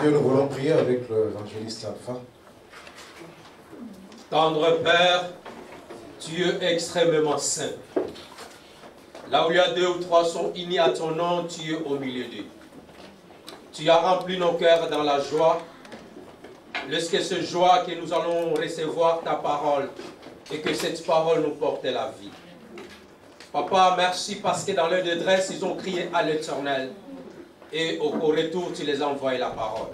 Dieu, nous voulons prier avec l'évangéliste Alpha. Tendre Père, Dieu extrêmement saint, là où il y a 2 ou 3 sont unis à ton nom, tu es au milieu d'eux. Tu as rempli nos cœurs dans la joie, lorsque ce joie que nous allons recevoir ta parole et que cette parole nous porte la vie. Papa, merci parce que dans leur détresse, ils ont crié à l'Éternel et au retour, tu les as envoyé la parole.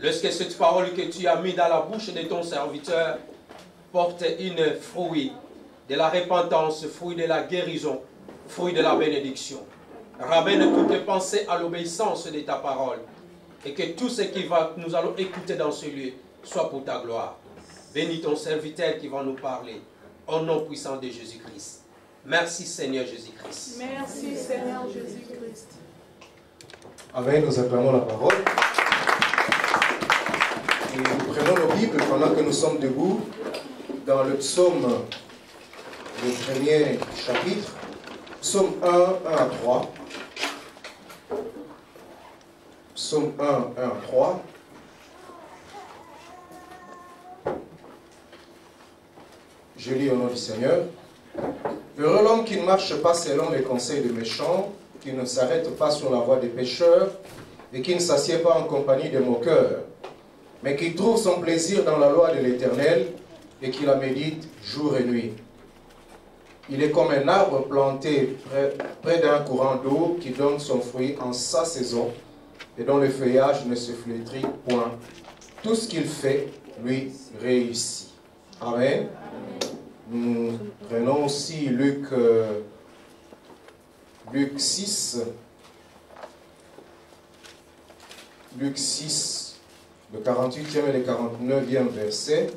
Lorsque cette parole que tu as mise dans la bouche de ton serviteur porte une fruit de la repentance, fruit de la guérison, fruit de la bénédiction. Ramène toutes tes pensées à l'obéissance de ta parole et que tout ce que nous allons écouter dans ce lieu soit pour ta gloire. Bénis ton serviteur qui va nous parler au nom puissant de Jésus-Christ. Merci Seigneur Jésus-Christ. Merci Seigneur Jésus-Christ. Amen, nous acclamons la parole. Et nous prenons nos Bibles pendant que nous sommes debout dans le psaume, le premier chapitre, psaume 1, 1 à 3. Psaume 1, 1 à 3. Je lis au nom du Seigneur. Heureux l'homme qui ne marche pas selon les conseils des méchants, qui ne s'arrête pas sur la voie des pécheurs, et qui ne s'assied pas en compagnie des moqueurs, mais qui trouve son plaisir dans la loi de l'Éternel, et qui la médite jour et nuit. Il est comme un arbre planté près d'un courant d'eau qui donne son fruit en sa saison, et dont le feuillage ne se flétrit point. Tout ce qu'il fait, lui, réussit. Amen. Nous prenons aussi Luc 6. Luc 6, le 48e et le 49e verset.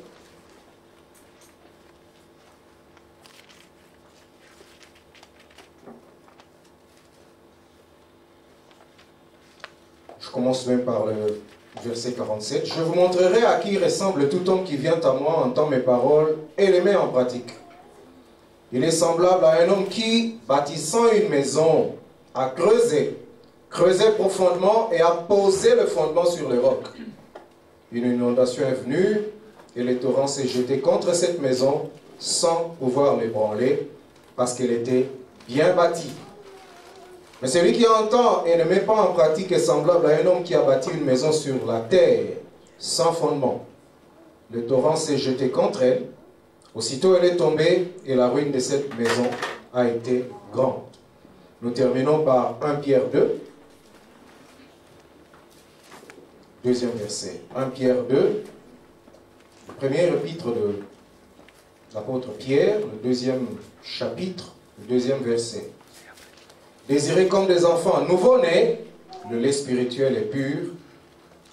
Je commence même par le verset 47. Je vous montrerai à qui ressemble tout homme qui vient à moi, entend mes paroles et les met en pratique. Il est semblable à un homme qui, bâtissant une maison, a creusé profondément et a posé le fondement sur le roc. Une inondation est venue et les torrents s'est jeté contre cette maison sans pouvoir l'ébranler parce qu'elle était bien bâtie. Mais celui qui entend et ne met pas en pratique est semblable à un homme qui a bâti une maison sur la terre, sans fondement. Le torrent s'est jeté contre elle. Aussitôt elle est tombée et la ruine de cette maison a été grande. Nous terminons par 1 Pierre 2. Deuxième verset. 1 Pierre 2. Le premier épître de l'apôtre Pierre, le deuxième chapitre, le deuxième verset. Désirez comme des enfants nouveau-nés, le lait spirituel est pur,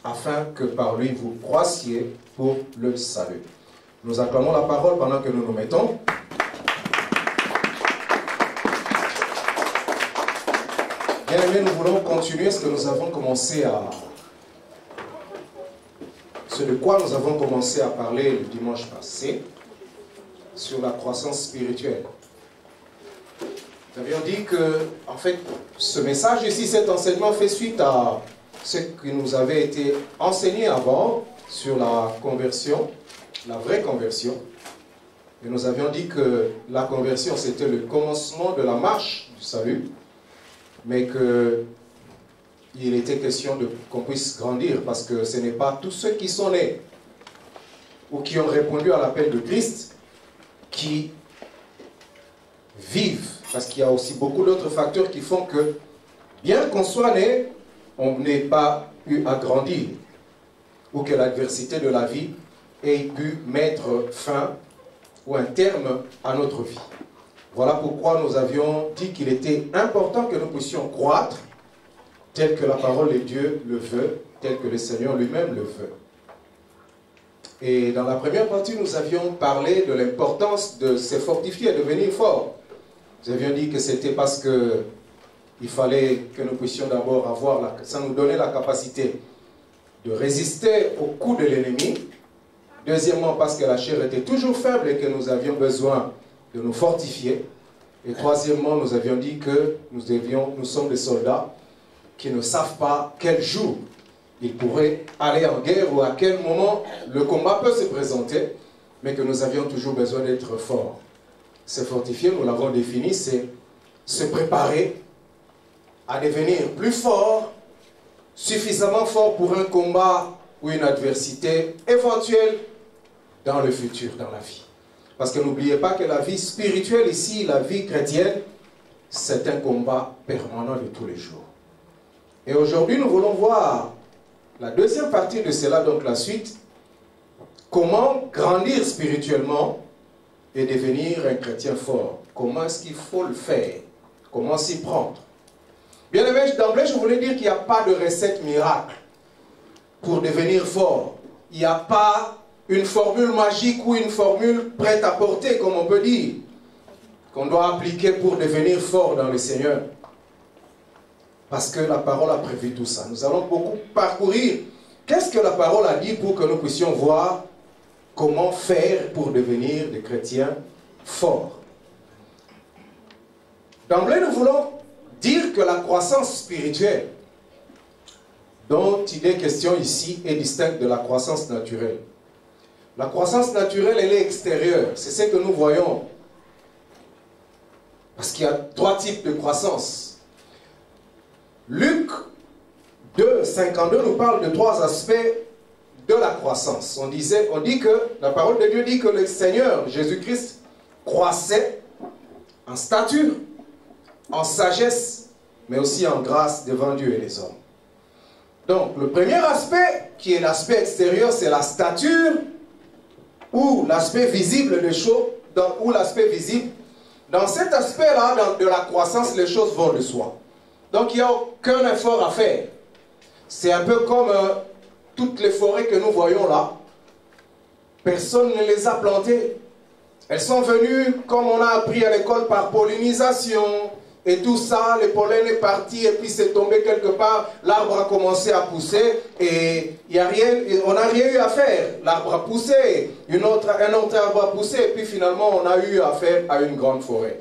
afin que par lui vous croissiez pour le salut. Nous acclamons la parole pendant que nous nous mettons. Bien aimés, nous voulons continuer ce que nous avons commencé à... Ce de quoi nous avons commencé à parler le dimanche passé, sur la croissance spirituelle. Nous avions dit que, en fait, ce message ici, cet enseignement fait suite à ce qui nous avait été enseigné avant sur la conversion, la vraie conversion. Et nous avions dit que la conversion, c'était le commencement de la marche du salut, mais qu'il était question qu'on puisse grandir, parce que ce n'est pas tous ceux qui sont nés ou qui ont répondu à l'appel de Christ qui vivent. Parce qu'il y a aussi beaucoup d'autres facteurs qui font que, bien qu'on soit né, on n'ait pas eu à grandir, ou que l'adversité de la vie ait pu mettre fin ou un terme à notre vie. Voilà pourquoi nous avions dit qu'il était important que nous puissions croître, tel que la parole de Dieu le veut, tel que le Seigneur lui-même le veut. Et dans la première partie, nous avions parlé de l'importance de se fortifier, de devenir fort. Nous avions dit que c'était parce qu'il fallait que nous puissions d'abord avoir, ça nous donnait la capacité de résister aux coups de l'ennemi. Deuxièmement, parce que la chair était toujours faible et que nous avions besoin de nous fortifier. Et troisièmement, nous avions dit que nous sommes des soldats qui ne savent pas quel jour il pourrait aller en guerre ou à quel moment le combat peut se présenter, mais que nous avions toujours besoin d'être forts. Se fortifier, nous l'avons défini, c'est se préparer à devenir plus fort, suffisamment fort pour un combat ou une adversité éventuelle dans le futur, dans la vie. Parce que n'oubliez pas que la vie spirituelle ici, la vie chrétienne, c'est un combat permanent de tous les jours. Et aujourd'hui, nous voulons voir la deuxième partie de cela, donc la suite. Comment grandir spirituellement et devenir un chrétien fort. Comment est-ce qu'il faut le faire? Comment s'y prendre? Bien aimé, d'emblée, je voulais dire qu'il n'y a pas de recette miracle pour devenir fort. Il n'y a pas une formule magique ou une formule prête à porter, comme on peut dire, qu'on doit appliquer pour devenir fort dans le Seigneur. Parce que la parole a prévu tout ça. Nous allons beaucoup parcourir. Qu'est-ce que la parole a dit pour que nous puissions voir comment faire pour devenir des chrétiens forts? D'emblée, nous voulons dire que la croissance spirituelle dont il est question ici est distincte de la croissance naturelle. La croissance naturelle, elle est extérieure. C'est ce que nous voyons. Parce qu'il y a trois types de croissance. Luc 2, 52 nous parle de trois aspects de la croissance. On dit que, la parole de Dieu dit que le Seigneur Jésus-Christ croissait en stature, en sagesse, mais aussi en grâce devant Dieu et les hommes. Donc, le premier aspect, qui est l'aspect extérieur, c'est la stature, ou l'aspect visible des choses, ou l'aspect visible. Dans cet aspect-là, de la croissance, les choses vont de soi. Donc, il n'y a aucun effort à faire. C'est un peu comme toutes les forêts que nous voyons là. Personne ne les a plantées. Elles sont venues, comme on a appris à l'école, par pollinisation. Et tout ça, le pollen est parti et puis c'est tombé quelque part. L'arbre a commencé à pousser et on n'a rien eu à faire. L'arbre a poussé, un autre arbre a poussé et puis finalement on a eu affaire à une grande forêt.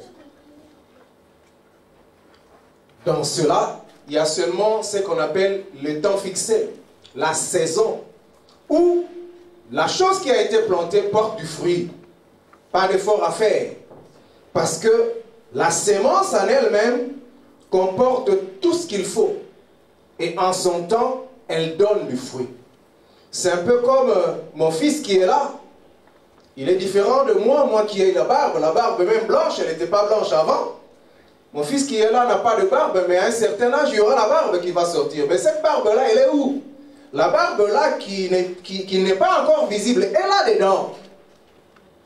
Dans cela, il y a seulement ce qu'on appelle le temps fixé, la saison, où la chose qui a été plantée porte du fruit. Pas d'effort à faire. Parce que la sémence en elle-même comporte tout ce qu'il faut. Et en son temps, elle donne du fruit. C'est un peu comme mon fils qui est là. Il est différent de moi qui ai la barbe même blanche, elle n'était pas blanche avant. Mon fils qui est là n'a pas de barbe, mais à un certain âge, il y aura la barbe qui va sortir. Mais cette barbe-là, elle est où? La barbe-là qui n'est pas encore visible, elle est là-dedans.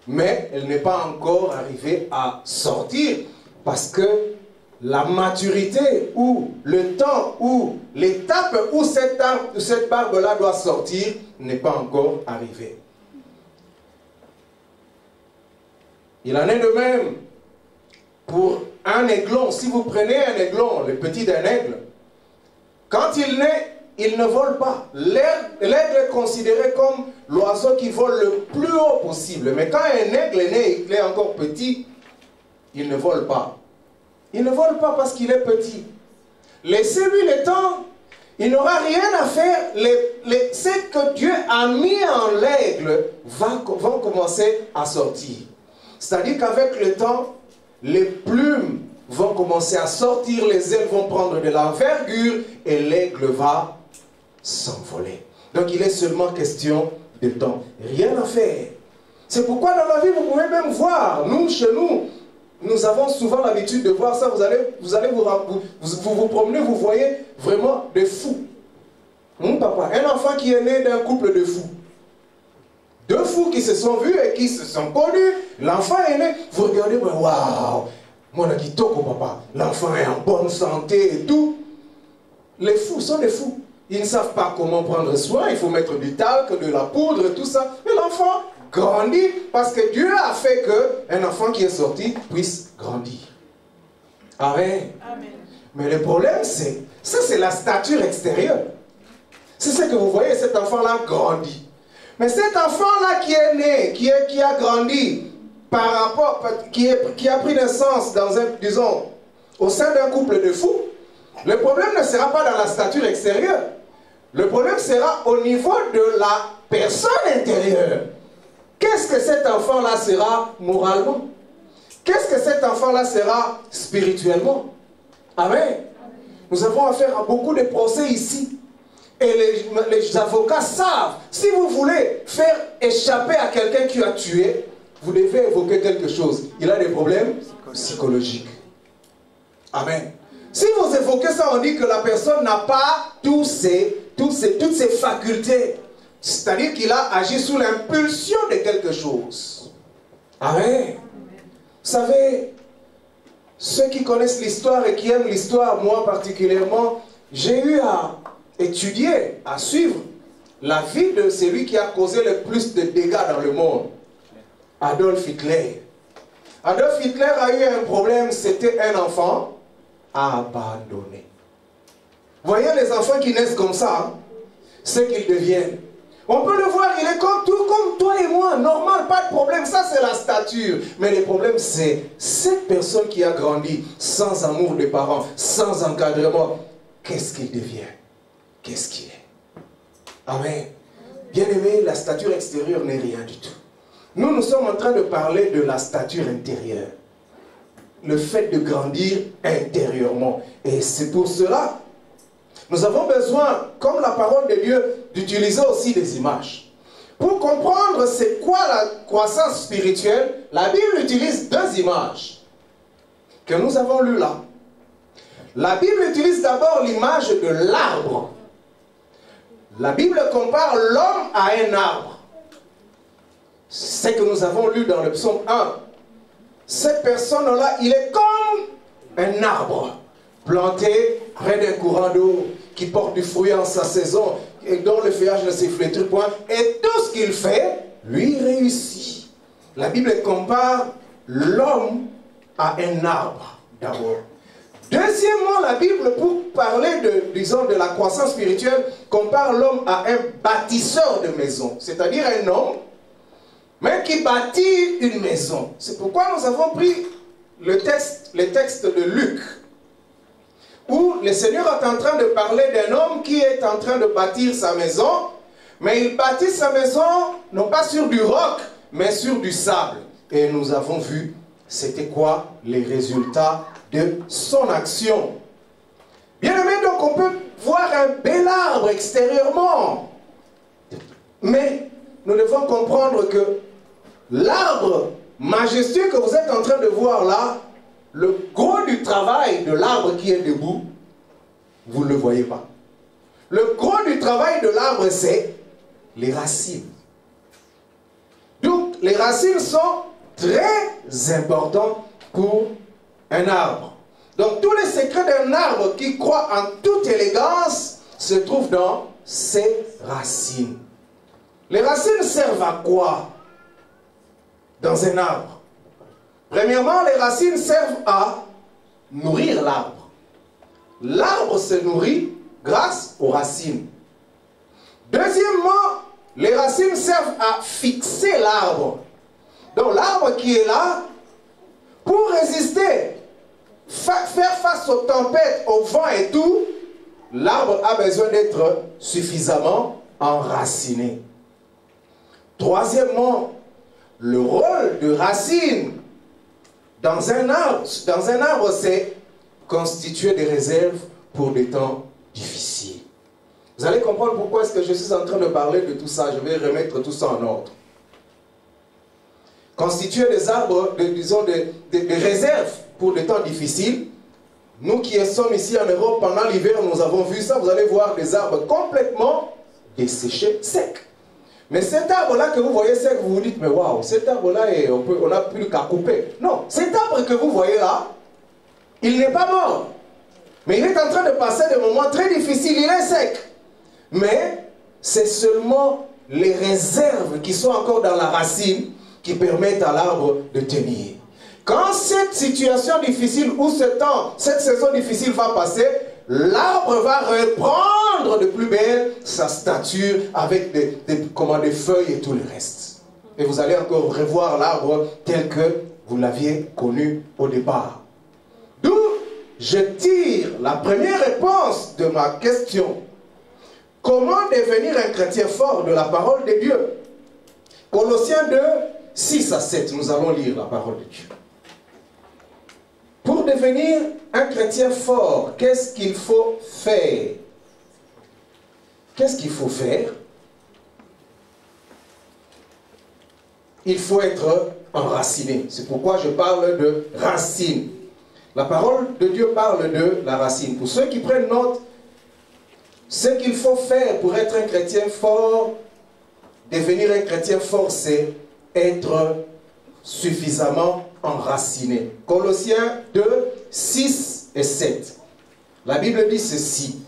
Mais elle n'est pas encore arrivée à sortir parce que la maturité ou le temps ou l'étape où cette barbe-là doit sortir n'est pas encore arrivée. Il en est de même pour un aiglon. Si vous prenez un aiglon, le petit d'un aigle, quand il naît, il ne vole pas. L'aigle est considéré comme l'oiseau qui vole le plus haut possible. Mais quand un aigle est né et qu'il est encore petit, il ne vole pas. Il ne vole pas parce qu'il est petit. Laissez-lui le temps. Il n'aura rien à faire. Ce que Dieu a mis en l'aigle vont commencer à sortir. C'est-à-dire qu'avec le temps, les plumes vont commencer à sortir, les ailes vont prendre de l'envergure et l'aigle va s'envoler. Donc il est seulement question de temps. Rien à faire. C'est pourquoi dans la vie, vous pouvez même voir, chez nous, nous avons souvent l'habitude de voir ça. Vous vous promenez, vous voyez vraiment des fous. Papa, un enfant qui est né d'un couple de fous. Deux fous qui se sont vus et qui se sont connus. L'enfant est né. Vous regardez, waouh, mon akitoko papa. L'enfant est en bonne santé et tout. Les fous sont des fous. Ils ne savent pas comment prendre soin. Il faut mettre du talc, de la poudre, tout ça. Mais l'enfant grandit parce que Dieu a fait qu'un enfant qui est sorti puisse grandir. Amen. Amen. Mais le problème, c'est la stature extérieure. C'est ce que vous voyez, cet enfant-là grandit. Mais cet enfant-là qui est né, qui a grandi, qui a pris naissance au sein d'un couple de fous, le problème ne sera pas dans la stature extérieure. Le problème sera au niveau de la personne intérieure. Qu'est-ce que cet enfant-là sera moralement? Qu'est-ce que cet enfant-là sera spirituellement? Amen. Nous avons affaire à beaucoup de procès ici. Et les avocats savent, si vous voulez faire échapper à quelqu'un qui a tué, vous devez évoquer quelque chose. Il a des problèmes psychologiques. Amen. Si vous évoquez ça, on dit que la personne n'a pas toutes ses facultés. C'est-à-dire qu'il a agi sous l'impulsion de quelque chose. Amen. Vous savez, ceux qui connaissent l'histoire et qui aiment l'histoire, moi particulièrement, j'ai eu à étudier, à suivre la vie de celui qui a causé le plus de dégâts dans le monde. Adolf Hitler. Adolf Hitler a eu un problème, c'était un enfant abandonné. Vous voyez les enfants qui naissent comme ça, hein, ce qu'ils deviennent. On peut le voir, il est comme toi et moi, normal, pas de problème, ça c'est la stature. Mais le problème c'est cette personne qui a grandi sans amour des parents, sans encadrement, qu'est-ce qu'il devient? Qu'est-ce qu'il est? Amen. Bien aimé, la stature extérieure n'est rien du tout. Nous sommes en train de parler de la stature intérieure. Le fait de grandir intérieurement. Et c'est pour cela, nous avons besoin, comme la parole de Dieu, d'utiliser aussi des images. Pour comprendre c'est quoi la croissance spirituelle, la Bible utilise deux images que nous avons lues là. La Bible utilise d'abord l'image de l'arbre. La Bible compare l'homme à un arbre. C'est ce que nous avons lu dans le psaume 1. Cette personne-là, il est comme un arbre planté près d'un courant d'eau qui porte du fruit en sa saison et dont le feuillage ne s'efflétrit point. Et tout ce qu'il fait, lui réussit. La Bible compare l'homme à un arbre d'abord. Deuxièmement, la Bible, pour parler de la croissance spirituelle, compare l'homme à un bâtisseur de maison. C'est-à-dire un homme, mais qui bâtit une maison. C'est pourquoi nous avons pris les textes de Luc, où le Seigneur est en train de parler d'un homme qui est en train de bâtir sa maison, mais il bâtit sa maison non pas sur du roc, mais sur du sable. Et nous avons vu, c'était quoi les résultats de son action. Bien aimé, donc on peut voir un bel arbre extérieurement. Mais nous devons comprendre que l'arbre majestueux que vous êtes en train de voir là, le gros du travail de l'arbre qui est debout, vous ne le voyez pas. Le gros du travail de l'arbre, c'est les racines. Donc, les racines sont très importantes pour un arbre. Donc, tous les secrets d'un arbre qui croît en toute élégance se trouvent dans ses racines. Les racines servent à quoi dans un arbre? Premièrement, les racines servent à nourrir l'arbre. L'arbre se nourrit grâce aux racines. Deuxièmement, les racines servent à fixer l'arbre. Donc l'arbre qui est là, pour résister, faire face aux tempêtes, au vent et tout, l'arbre a besoin d'être suffisamment enraciné. Troisièmement, le rôle de racine dans un arbre, c'est constituer des réserves pour des temps difficiles. Vous allez comprendre pourquoi est-ce que je suis en train de parler de tout ça. Je vais remettre tout ça en ordre. Constituer des arbres, des réserves pour des temps difficiles. Nous qui sommes ici en Europe, pendant l'hiver, nous avons vu ça. Vous allez voir des arbres complètement desséchés, secs. Mais cet arbre-là que vous voyez sec, vous vous dites, mais waouh, cet arbre-là, on n'a plus qu'à couper. Non, cet arbre que vous voyez là, il n'est pas mort. Mais il est en train de passer des moments très difficiles, il est sec. Mais c'est seulement les réserves qui sont encore dans la racine qui permettent à l'arbre de tenir. Quand cette situation difficile ou cette saison difficile va passer, l'arbre va reprendre de plus belle sa stature avec des feuilles et tout le reste. Et vous allez encore revoir l'arbre tel que vous l'aviez connu au départ. D'où je tire la première réponse de ma question. Comment devenir un chrétien fort de la parole de Dieu? Colossiens 2, 6 à 7, nous allons lire la parole de Dieu. Pour devenir un chrétien fort, qu'est-ce qu'il faut faire? Qu'est-ce qu'il faut faire? Il faut être enraciné. C'est pourquoi je parle de racine. La parole de Dieu parle de la racine. Pour ceux qui prennent note, ce qu'il faut faire pour être un chrétien fort, devenir un chrétien fort, c'est être suffisamment enraciné. Colossiens 2, 6 et 7. La Bible dit ceci.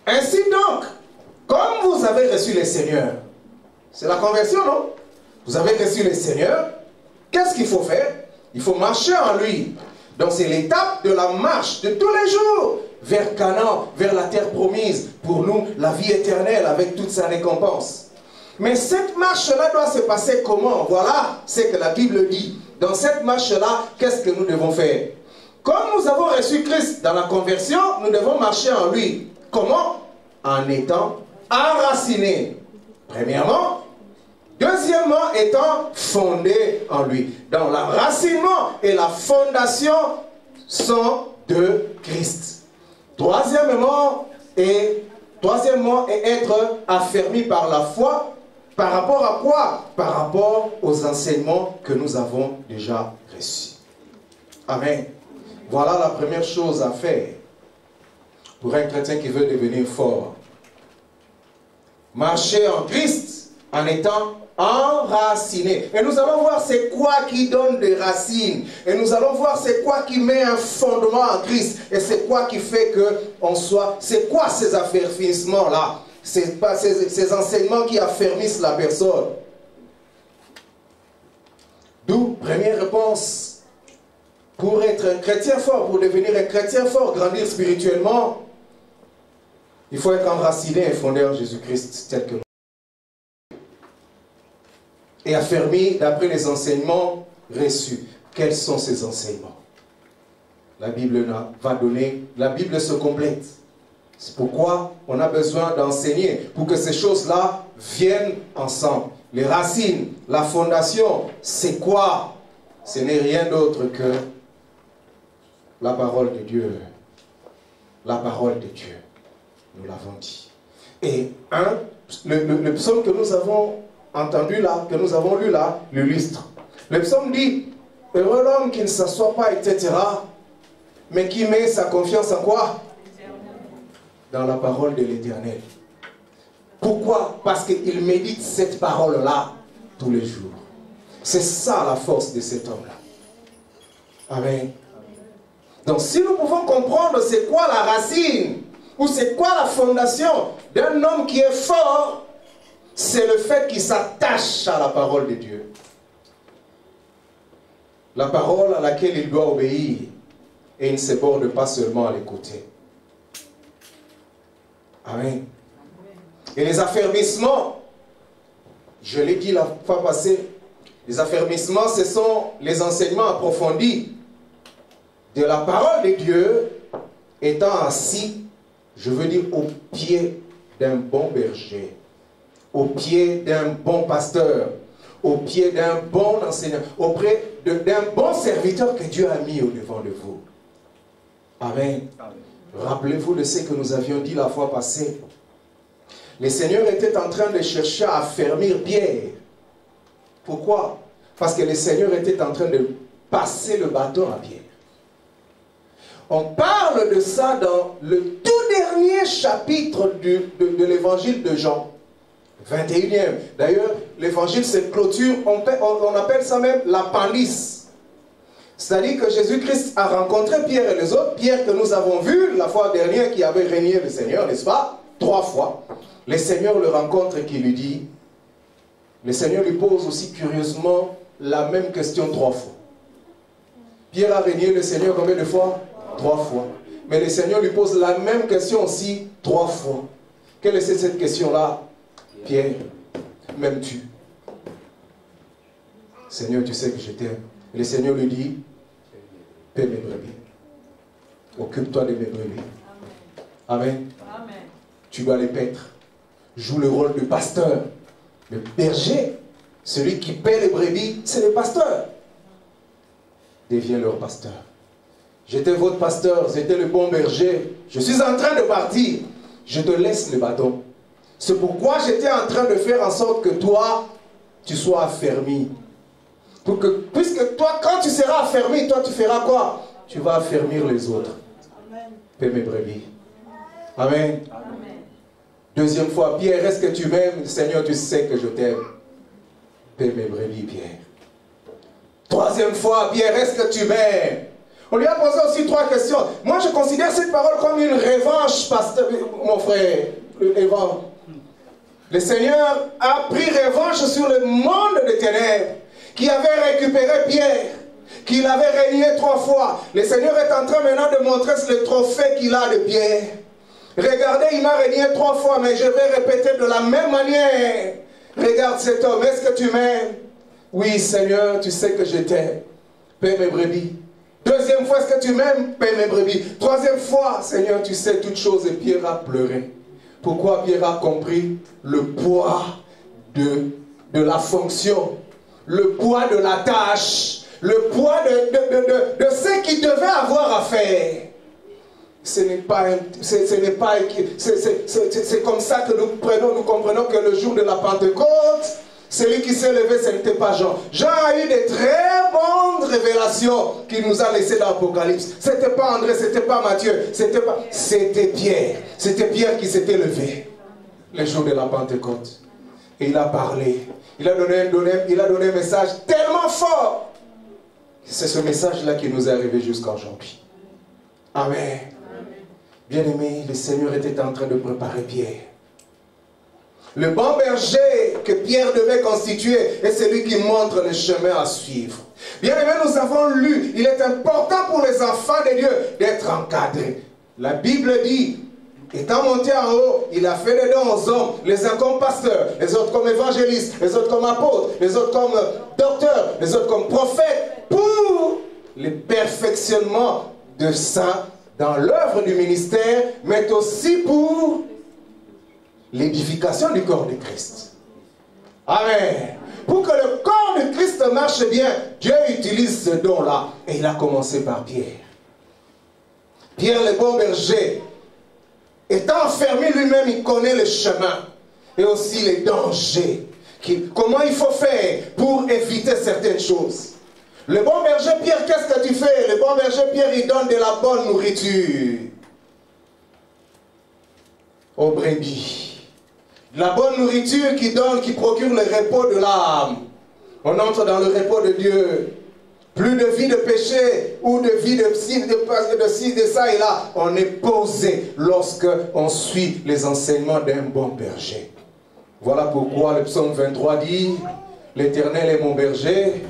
Ainsi donc, comme vous avez reçu le Seigneur, c'est la conversion, non? Vous avez reçu le Seigneur, qu'est-ce qu'il faut faire? Il faut marcher en lui. Donc c'est l'étape de la marche de tous les jours vers Canaan, vers la terre promise, pour nous, la vie éternelle avec toute sa récompense. Mais cette marche-là doit se passer comment? Voilà ce que la Bible dit. Dans cette marche-là, qu'est-ce que nous devons faire? Comme nous avons reçu Christ dans la conversion, nous devons marcher en lui. Comment? En étant enracinés. Premièrement. Deuxièmement, étant fondés en lui. Donc l'enracinement et la fondation sont de Christ. Troisièmement, être affermi par la foi. Par rapport à quoi? Par rapport aux enseignements que nous avons déjà reçus. Amen. Voilà la première chose à faire pour un chrétien qui veut devenir fort. Marcher en Christ en étant enraciné. Et nous allons voir c'est quoi qui donne des racines. Et nous allons voir c'est quoi qui met un fondement en Christ. Et c'est quoi qui fait qu'on soit... C'est quoi ces affermissements-là? C'est pas ces enseignements qui affermissent la personne. D'où, première réponse, pour être un chrétien fort, pour devenir un chrétien fort, grandir spirituellement, il faut être enraciné et fondé en Jésus-Christ tel que nous. Et affermi d'après les enseignements reçus. Quels sont ces enseignements? La Bible va donner, la Bible se complète. C'est pourquoi on a besoin d'enseigner, pour que ces choses-là viennent ensemble. Les racines, la fondation, c'est quoi? Ce n'est rien d'autre que la parole de Dieu. La parole de Dieu. Nous l'avons dit. Et le psaume que nous avons entendu là, que nous avons lu là, l'illustre. Le psaume dit, heureux l'homme qui ne s'assoit pas, etc., mais qui met sa confiance en quoi? Dans la parole de l'Éternel. Pourquoi? Parce qu'il médite cette parole-là tous les jours. C'est ça la force de cet homme-là. Amen. Donc si nous pouvons comprendre c'est quoi la racine, ou c'est quoi la fondation d'un homme qui est fort, c'est le fait qu'il s'attache à la parole de Dieu. La parole à laquelle il doit obéir, et il ne se borde pas seulement à l'écouter. Amen. Et les affermissements, je l'ai dit la fois passée, les affermissements, ce sont les enseignements approfondis de la parole de Dieu, étant assis, je veux dire, au pied d'un bon berger, au pied d'un bon pasteur, au pied d'un bon enseignant, auprès d'un bon serviteur que Dieu a mis au devant de vous. Amen. Amen. Rappelez-vous de ce que nous avions dit la fois passée. Le Seigneur était en train de chercher à affermir Pierre. Pourquoi? Parce que le Seigneur était en train de passer le bâton à Pierre. On parle de ça dans le tout dernier chapitre de l'évangile de Jean. 21e. D'ailleurs, l'évangile se clôture, on appelle ça même l'appendice. C'est-à-dire que Jésus-Christ a rencontré Pierre et les autres. Pierre que nous avons vu la fois dernière qui avait régné le Seigneur, n'est-ce pas? 3 fois. Le Seigneur le rencontre et qui lui dit, le Seigneur lui pose aussi curieusement la même question 3 fois. Pierre a régné le Seigneur combien de fois? 3 fois. Mais le Seigneur lui pose la même question aussi 3 fois. Quelle est cette question-là? Pierre, m'aimes-tu? Seigneur, tu sais que je t'aime. Et le Seigneur lui dit, paie mes brebis. Occupe-toi de mes brebis. Amen. Amen. tu dois les paître. Joue le rôle de pasteur. Le berger, celui qui paie les brebis, c'est le pasteur. Deviens leur pasteur. J'étais votre pasteur, j'étais le bon berger. Je suis en train de partir. Je te laisse le bâton. C'est pourquoi j'étais en train de faire en sorte que toi, tu sois affermi. Puisque toi, quand tu seras affermi, toi, tu feras quoi? Tu vas affermir les autres. Paix mes brebis. Amen. Amen. Deuxième fois, Pierre, est-ce que tu m'aimes? Seigneur, tu sais que je t'aime. Paix mes brebis, Pierre. Troisième fois, Pierre, est-ce que tu m'aimes? On lui a posé aussi 3 questions. Moi, je considère cette parole comme une revanche, pasteur, mon frère. Le Seigneur a pris revanche sur le monde des ténèbres qui avait récupéré Pierre, qu'il avait régné 3 fois. Le Seigneur est en train maintenant de montrer le trophée qu'il a de Pierre. Regardez, il m'a régné 3 fois, mais je vais répéter de la même manière. Regarde cet homme, est-ce que tu m'aimes? Oui, Seigneur, tu sais que je t'aime. Paix mes brebis. Deuxième fois, est-ce que tu m'aimes? Paix mes brebis. Troisième fois, Seigneur, tu sais toutes choses. Et Pierre a pleuré. Pourquoi? Pierre a compris le poids de la fonction, le poids de la tâche, le poids de ce qu'il devait avoir à faire. C'est comme ça que nous comprenons que le jour de la Pentecôte, celui qui s'est levé, ce n'était pas Jean. Jean a eu des très bonnes révélations qu'il nous a laissées dans l'Apocalypse. Ce n'était pas André, ce n'était pas Matthieu, c'était Pierre. C'était Pierre qui s'était levé le jour de la Pentecôte. Et il a parlé. Il a donné un message tellement fort. C'est ce message-là qui nous est arrivé jusqu'à aujourd'hui. Amen. Bien-aimé, le Seigneur était en train de préparer Pierre. Le bon berger que Pierre devait constituer est celui qui montre le chemin à suivre. Bien-aimé, nous avons lu, il est important pour les enfants de Dieu d'être encadrés. La Bible dit, étant monté en haut, il a fait des dons aux hommes, les uns comme pasteurs, les autres comme évangélistes, les autres comme apôtres, les autres comme docteurs, les autres comme prophètes, pour le perfectionnement de saints dans l'œuvre du ministère, mais aussi pour l'édification du corps de Christ. Amen. Pour que le corps de Christ marche bien, Dieu utilise ce don-là. Et il a commencé par Pierre. Pierre, le bon berger, étant enfermé lui-même, il connaît le chemin et aussi les dangers. Comment il faut faire pour éviter certaines choses. Le bon berger Pierre, qu'est-ce que tu fais? Le bon berger Pierre, il donne de la bonne nourriture aux brebis. La bonne nourriture qui procure le repos de l'âme. On entre dans le repos de Dieu. Plus de vie de péché ou de vie de ci, de ça et là. On est posé lorsque on suit les enseignements d'un bon berger. Voilà pourquoi le psaume 23 dit, l'Éternel est mon berger.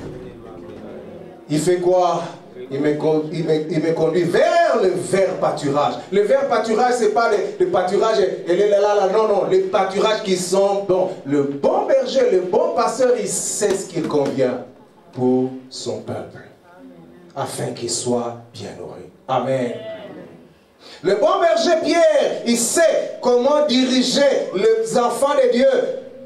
Il fait quoi? Il me conduit vers le vert pâturage. Le vert pâturage, ce n'est pas le pâturage, non, les pâturages qui sont bons. Le bon berger, le bon pasteur, il sait ce qu'il convient pour son peuple, afin qu'il soit bien nourri. Amen. Le bon berger Pierre, il sait comment diriger les enfants de Dieu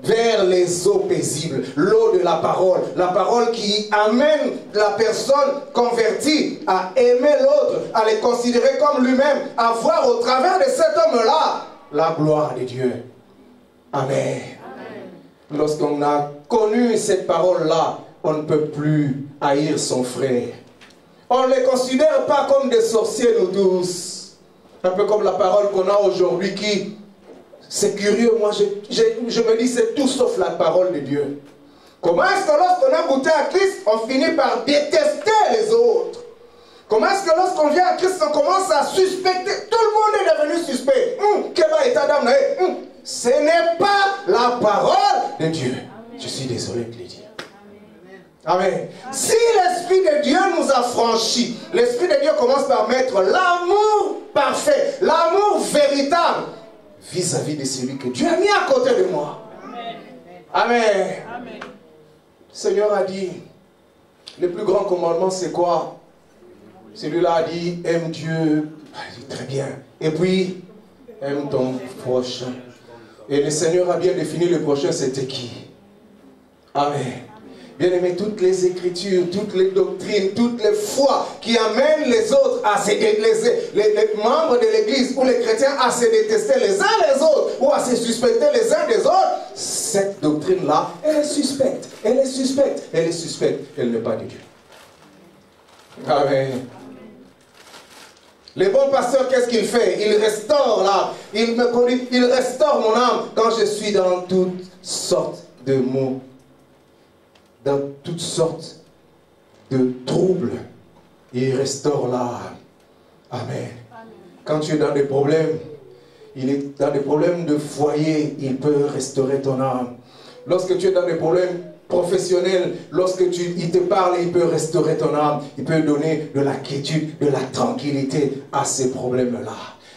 vers les eaux paisibles, l'eau de la parole qui amène la personne convertie à aimer l'autre, à les considérer comme lui-même, à voir au travers de cet homme-là la gloire de Dieu. Amen. Lorsqu'on a connu cette parole-là, on ne peut plus haïr son frère. On ne les considère pas comme des sorciers, nous tous. Un peu comme la parole qu'on a aujourd'hui qui... C'est curieux, moi je me dis c'est tout sauf la parole de Dieu. Comment est-ce que lorsqu'on a goûté à Christ, on finit par détester les autres? Comment est-ce que lorsqu'on vient à Christ, on commence à suspecter? Tout le monde est devenu suspect. Ce n'est pas la parole de Dieu. Je suis désolé de le dire. Amen. Si l'Esprit de Dieu nous a franchis, l'Esprit de Dieu commence par mettre l'amour parfait, l'amour véritable vis-à-vis de celui que Dieu a mis à côté de moi. Amen. Amen. Le Seigneur a dit, le plus grand commandement c'est quoi? Celui-là a dit, aime Dieu. Il dit, très bien. Et puis, Aime ton prochain. Et le Seigneur a bien défini le prochain, c'était qui? Amen. Bien-aimés, toutes les écritures, toutes les doctrines, toutes les foi qui amènent les autres à se détester, les membres de l'église ou les chrétiens à se détester les uns les autres ou à se suspecter les uns des autres, cette doctrine-là, elle est suspecte, elle est suspecte, elle est suspecte, elle n'est pas de Dieu. Amen. Le bon pasteur, qu'est-ce qu'il fait? Il restaure l'âme. Il restaure mon âme quand je suis dans toutes sortes de maux, dans toutes sortes de troubles. Il restaure l'âme. Amen. Quand tu es dans des problèmes, il est dans des problèmes de foyer, il peut restaurer ton âme. Lorsque tu es dans des problèmes professionnel, lorsque il te parle, il peut restaurer ton âme, il peut donner de la quiétude, de la tranquillité à ces problèmes-là.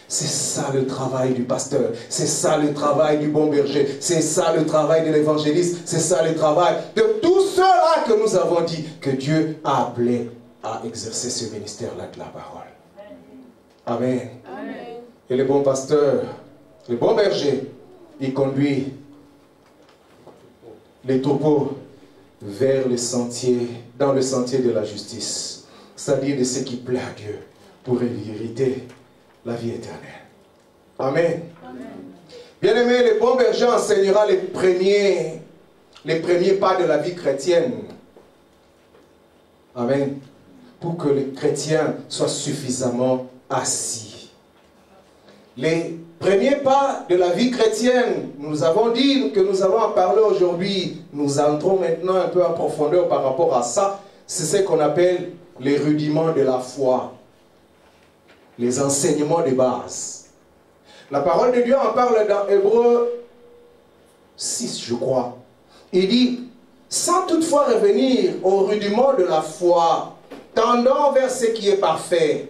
C'est ça le travail du pasteur, c'est ça le travail du bon berger, c'est ça le travail de l'évangéliste, c'est ça le travail de tous ceux-là que nous avons dit que Dieu a appelé à exercer ce ministère-là de la parole. Amen. Amen. Et le bon pasteur, le bon berger, il conduit les troupeaux vers le sentier, dans le sentier de la justice, c'est-à-dire de ce qui plaît à Dieu, pour hériter la vie éternelle. Amen. Bien-aimé, le bon berger enseignera les premiers pas de la vie chrétienne. Amen. Pour que les chrétiens soient suffisamment assis. Les premiers pas de la vie chrétienne, nous avons dit que nous allons en parler aujourd'hui. Nous entrons maintenant un peu en profondeur par rapport à ça. C'est ce qu'on appelle les rudiments de la foi. Les enseignements de base. La parole de Dieu en parle dans Hébreux 6, je crois. Il dit, sans toutefois revenir aux rudiments de la foi, tendant vers ce qui est parfait.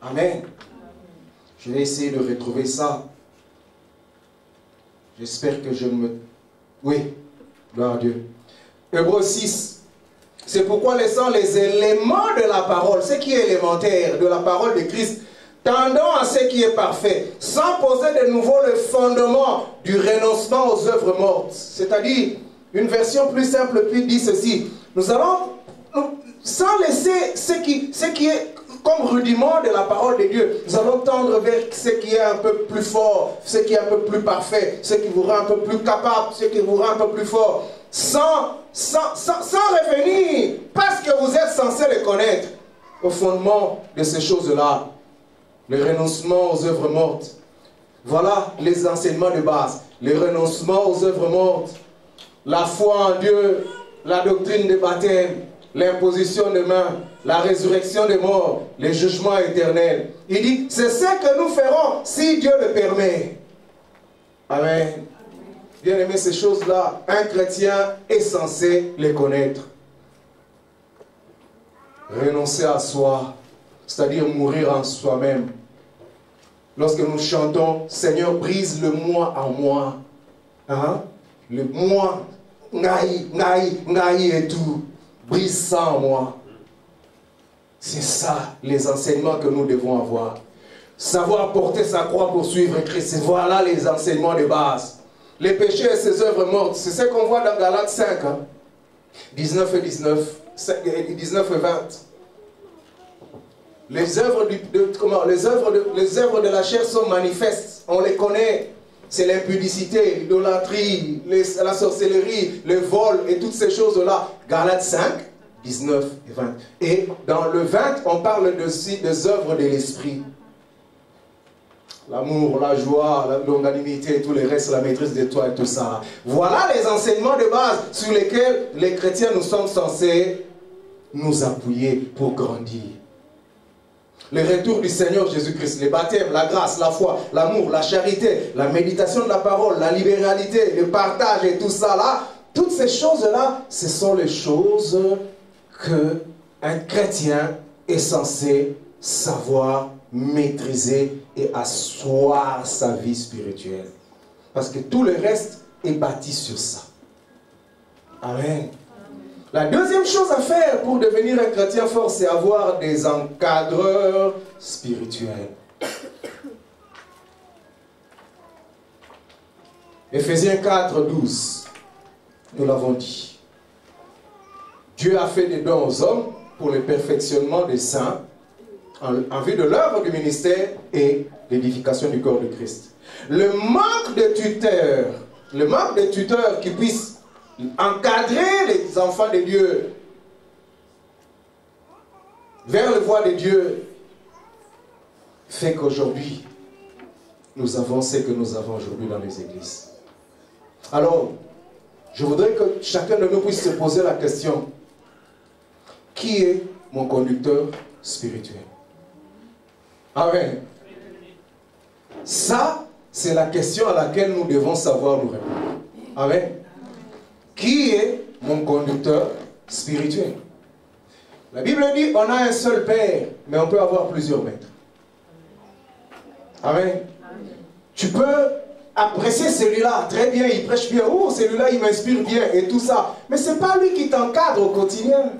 Amen. Je vais essayer de retrouver ça. J'espère que je ne me... Oui, gloire à Dieu. Hébreux 6. C'est pourquoi laissant les éléments de la parole, ce qui est élémentaire de la parole de Christ, tendant à ce qui est parfait, sans poser de nouveau le fondement du renoncement aux œuvres mortes. C'est-à-dire, une version plus simple dit ceci. Nous allons, sans laisser ce qui est comme rudiment de la parole de Dieu, nous allons tendre vers ce qui est un peu plus fort, ce qui est un peu plus parfait, ce qui vous rend un peu plus capable, ce qui vous rend un peu plus fort, sans revenir, parce que vous êtes censé les connaître, au fondement de ces choses-là, le renoncement aux œuvres mortes. Voilà les enseignements de base, le renoncement aux œuvres mortes, la foi en Dieu, la doctrine des baptêmes, l'imposition de mains, la résurrection des morts, les jugements éternels. Il dit, c'est ce que nous ferons si Dieu le permet. Amen. Bien aimé, ces choses-là, un chrétien est censé les connaître. Renoncer à soi, c'est-à-dire mourir en soi-même. Lorsque nous chantons, Seigneur, brise le moi en moi. Hein? Le moi, naï et tout. Brise ça en moi. C'est ça les enseignements que nous devons avoir. Savoir porter sa croix pour suivre Christ. Voilà les enseignements de base. Les péchés et ses œuvres mortes. C'est ce qu'on voit dans Galates 5. Hein? 19 et 19. 19 et 20. Les œuvres de la chair sont manifestes. On les connaît. C'est l'impudicité, l'idolâtrie, la sorcellerie, le vol et toutes ces choses-là. Galates 5, 19 et 20. Et dans le 20, on parle aussi des œuvres de l'esprit. L'amour, la joie, la longanimité, tout le reste, la maîtrise de toi et tout ça. Voilà les enseignements de base sur lesquels les chrétiens nous sommes censés nous appuyer pour grandir. Le retour du Seigneur Jésus-Christ, les baptêmes, la grâce, la foi, l'amour, la charité, la méditation de la parole, la libéralité, le partage et tout ça là, toutes ces choses-là, ce sont les choses qu'un chrétien est censé savoir maîtriser et asseoir sa vie spirituelle. Parce que tout le reste est bâti sur ça. Amen. La deuxième chose à faire pour devenir un chrétien fort, c'est avoir des encadreurs spirituels. Éphésiens 4, 12. Nous l'avons dit. Dieu a fait des dons aux hommes pour le perfectionnement des saints en vue de l'œuvre du ministère et l'édification du corps de Christ. Le manque de tuteurs qui puissent encadrer les enfants de Dieu vers le voie de Dieu fait qu'aujourd'hui, nous avons ce que nous avons aujourd'hui dans les églises. Alors, je voudrais que chacun de nous puisse se poser la question: qui est mon conducteur spirituel? Amen. Ça, c'est la question à laquelle nous devons savoir nous répondre. Amen. Qui est mon conducteur spirituel? La Bible dit, on a un seul Père, mais on peut avoir plusieurs maîtres. Amen. Tu peux apprécier celui-là, très bien, il prêche bien, oh, celui-là, il m'inspire bien, et tout ça. Mais ce n'est pas lui qui t'encadre au quotidien.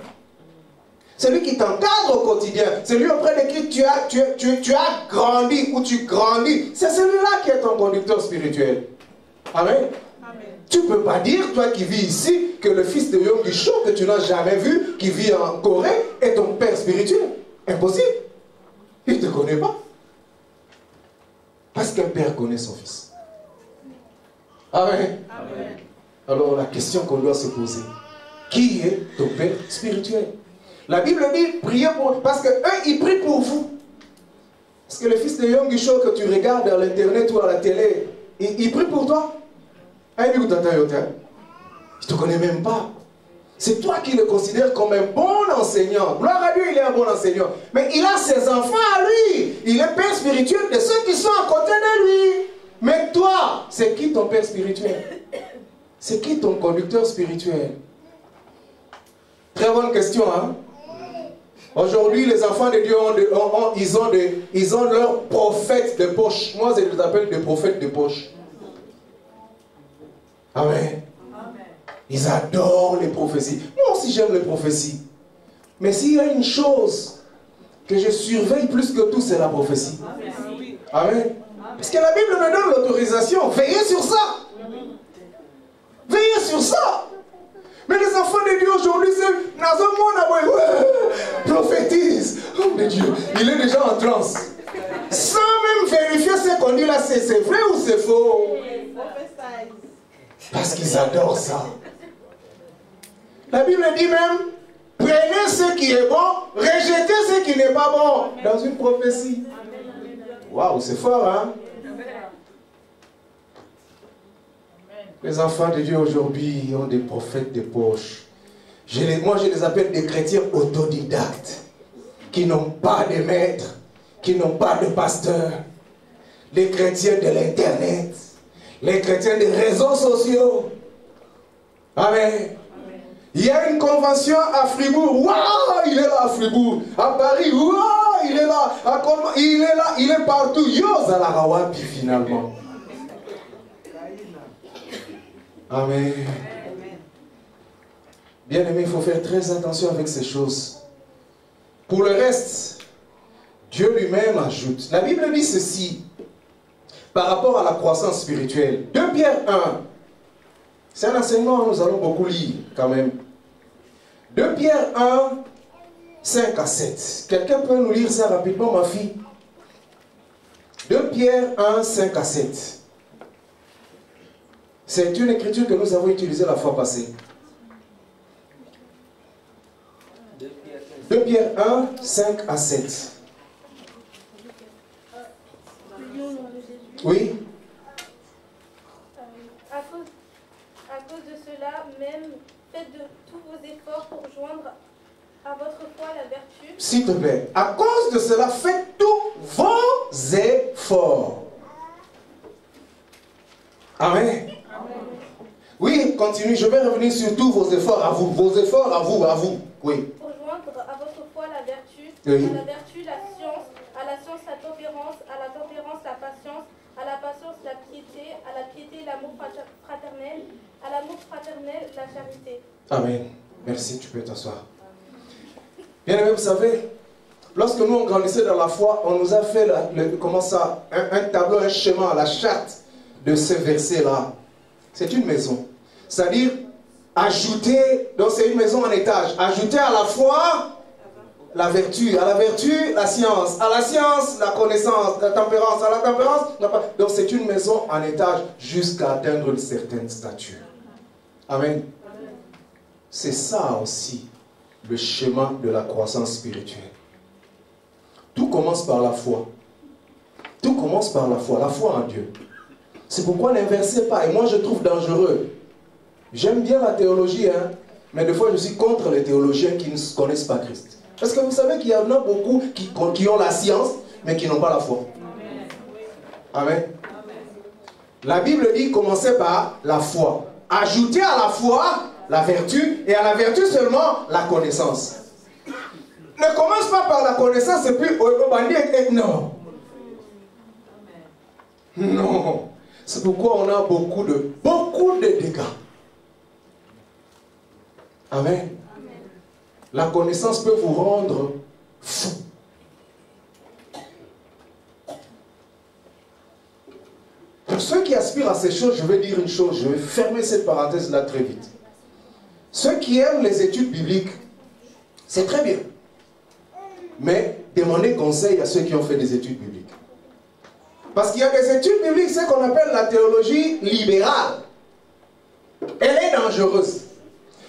C'est lui qui t'encadre au quotidien. C'est lui auprès de qui tu as grandi ou tu grandis. C'est celui-là qui est ton conducteur spirituel. Amen. Amen. Tu ne peux pas dire, toi qui vis ici, que le fils de Yom Gisho, que tu n'as jamais vu, qui vit en Corée, est ton père spirituel. Impossible. Il ne te connaît pas. Parce qu'un père connaît son fils. Amen. Amen. Alors la question qu'on doit se poser: qui est ton père spirituel? La Bible dit, priez pour... Parce qu'eux, ils prient pour vous. Parce que le fils de Yom Gisho que tu regardes à l'internet ou à la télé, il prie pour toi. Il ne te connaît même pas. C'est toi qui le considères comme un bon enseignant. Gloire à Dieu, il est un bon enseignant. Mais il a ses enfants à lui. Il est père spirituel de ceux qui sont à côté de lui. Mais toi, c'est qui ton père spirituel? C'est qui ton conducteur spirituel? Très bonne question, hein? Aujourd'hui, les enfants de Dieu ils ont leurs prophètes de poche. Moi, je les appelle des prophètes de poche. Amen. Ils adorent les prophéties. Moi aussi, j'aime les prophéties. Mais s'il y a une chose que je surveille plus que tout, c'est la prophétie. Amen. Parce que la Bible me donne l'autorisation. Veillez sur ça. Veillez sur ça. Mais les enfants de Dieu aujourd'hui, c'est dans un monde prophétise. Oh mon Dieu, il est déjà en transe. Sans même vérifier ce qu'on dit là, c'est vrai ou c'est faux? Parce qu'ils adorent ça. La Bible dit même, prenez ce qui est bon, rejetez ce qui n'est pas bon. Dans une prophétie. Waouh, c'est fort, hein? Les enfants de Dieu aujourd'hui ont des prophètes de poche. Moi, je les appelle des chrétiens autodidactes, qui n'ont pas de maître, qui n'ont pas de pasteur. Les chrétiens de l'internet, les chrétiens des réseaux sociaux. Amen. Il y a une convention à Fribourg. Waouh, il est là à Fribourg. À Paris, waouh, il est là. À Colmar, il est là, il est partout. Yozalarawa, puis finalement. Amen. Bien aimé, il faut faire très attention avec ces choses. Pour le reste, Dieu lui-même ajoute. La Bible dit ceci par rapport à la croissance spirituelle. 2 Pierre 1. C'est un enseignement, nous allons beaucoup lire quand même. 2 Pierre 1, 5 à 7. Quelqu'un peut nous lire ça rapidement, ma fille? 2 Pierre 1, 5 à 7. C'est une écriture que nous avons utilisée la fois passée. 2 Pierre 1, 5 à 7. Oui. À cause de cela, même, faites de tous vos efforts pour joindre à votre foi la vertu. S'il te plaît, à cause de cela, faites tous vos efforts. Amen. Oui, continue, je vais revenir sur tous vos efforts à vous. Vos efforts à vous. Oui. Pour joindre à votre foi la vertu, oui. À la vertu la science la tempérance, à la tempérance la patience, à la patience la piété l'amour fraternel, à l'amour fraternel la charité. Amen. Merci, tu peux t'asseoir. Bien aimé, vous savez, lorsque nous on grandissait dans la foi, on nous a fait un tableau, un schéma, la charte de ce verset-là. C'est une maison. C'est-à-dire, ajouter, donc c'est une maison en étage. Ajouter à la foi la vertu, à la vertu, la science, à la science, la connaissance, la tempérance, à la tempérance. Donc c'est une maison en étage jusqu'à atteindre une certaine stature. Amen. C'est ça aussi le schéma de la croissance spirituelle. Tout commence par la foi. Tout commence par la foi en Dieu. C'est pourquoi n'inversez pas. Et moi je trouve dangereux. J'aime bien la théologie, hein, mais des fois je suis contre les théologiens qui ne connaissent pas Christ. Parce que vous savez qu'il y en a beaucoup qui ont la science, mais qui n'ont pas la foi. Amen. La Bible dit commencez par la foi. Ajoutez à la foi la vertu, et à la vertu seulement la connaissance. Ne commence pas par la connaissance et puis non. Non. C'est pourquoi on a beaucoup de dégâts. Amen. La connaissance peut vous rendre fou. Pour ceux qui aspirent à ces choses, je vais dire une chose, je vais fermer cette parenthèse là très vite. Ceux qui aiment les études bibliques, c'est très bien. Mais demandez conseil à ceux qui ont fait des études bibliques. Parce qu'il y a des études bibliques, ce qu'on appelle la théologie libérale. Elle est dangereuse.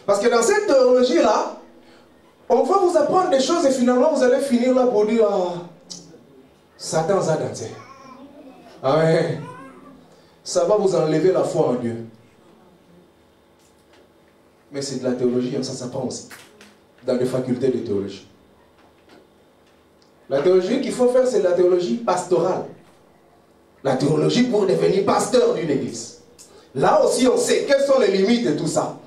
Parce que dans cette théologie-là, on va vous apprendre des choses et finalement vous allez finir là pour dire Satan a dansé. Amen. Ça va vous enlever la foi en Dieu. Mais c'est de la théologie, ça s'apprend aussi. Dans les facultés de théologie. La théologie qu'il faut faire, c'est de la théologie pastorale. La théologie pour devenir pasteur d'une église. Là aussi, on sait quelles sont les limites de tout ça.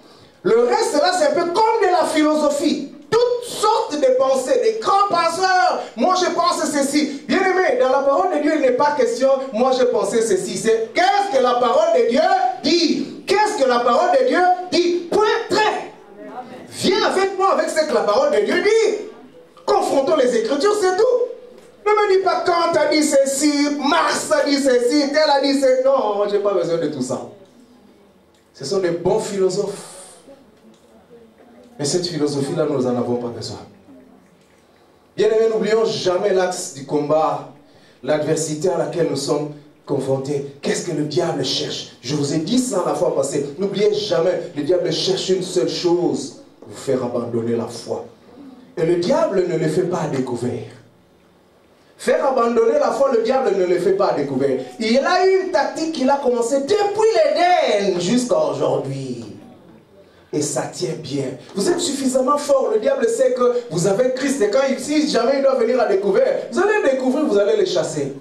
Le reste, là, c'est un peu comme de la philosophie. Toutes sortes de pensées, des grands penseurs. Moi, je pense ceci. Bien aimé, dans la parole de Dieu, il n'est pas question, moi, je pensais ceci. C'est qu'est-ce que la parole de Dieu dit? Qu'est-ce que la parole de Dieu dit? Point, trait. Viens avec moi avec ce que la parole de Dieu dit. Confrontons les Écritures, c'est tout. Ne me dis pas quand a dit ceci, Marx a dit ceci, tel a dit ceci. Non, moi, je n'ai pas besoin de tout ça. Ce sont des bons philosophes. Mais cette philosophie-là, nous n'en avons pas besoin. Bien aimé, n'oublions jamais l'axe du combat, l'adversité à laquelle nous sommes confrontés. Qu'est-ce que le diable cherche? Je vous ai dit ça la fois passée. N'oubliez jamais, le diable cherche une seule chose, vous faire abandonner la foi. Et le diable ne le fait pas à découvert. Faire abandonner la foi, le diable ne le fait pas à découvert. Il a eu une tactique qu'il a commencé depuis l'Éden jusqu'à aujourd'hui. Et ça tient bien. Vous êtes suffisamment fort. Le diable sait que vous avez Christ. Et quand si jamais il doit venir à découvert, vous allez le découvrir, vous allez le chasser.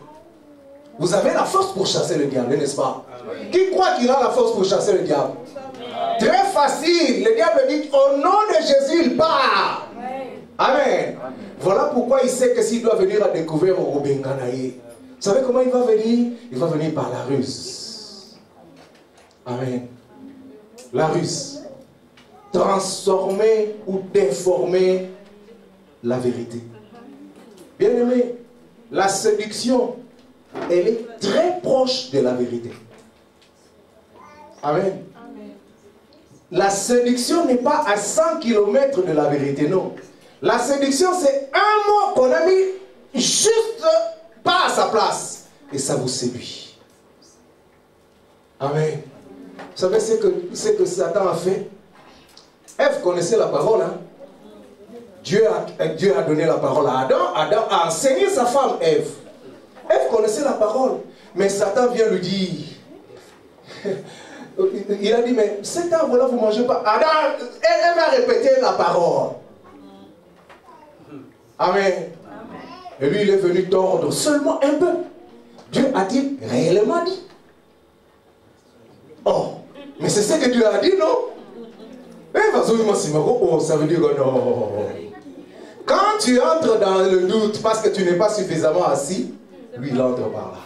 Vous avez la force pour chasser le diable, n'est-ce pas? Amen. Qui croit qu'il a la force pour chasser le diable? Amen. Très facile. Le diable dit, au nom de Jésus, il part. Amen. Amen. Voilà pourquoi il sait que s'il doit venir à découvert au Benganaï. Vous savez comment il va venir? Il va venir par la ruse. Amen. La ruse. Transformer ou déformer la vérité. Bien aimé, la séduction, elle est très proche de la vérité. Amen. La séduction n'est pas à 100 km de la vérité, non. La séduction, c'est un mot qu'on a mis juste pas à sa place. Et ça vous séduit. Amen. Vous savez ce que Satan a fait? Ève connaissait la parole. Hein? Dieu a donné la parole à Adam. Adam a enseigné sa femme, Ève. Ève connaissait la parole. Mais Satan vient lui dire. Il a dit, mais cet arbre-là, vous ne mangez pas. Adam, elle va répéter la parole. Amen. Et lui, il est venu tordre seulement un peu. Dieu a-t-il réellement dit? Oh, mais c'est ce que Dieu a dit, non? Oh, ça veut dire que non. Quand tu entres dans le doute parce que tu n'es pas suffisamment assis, lui il entre par là.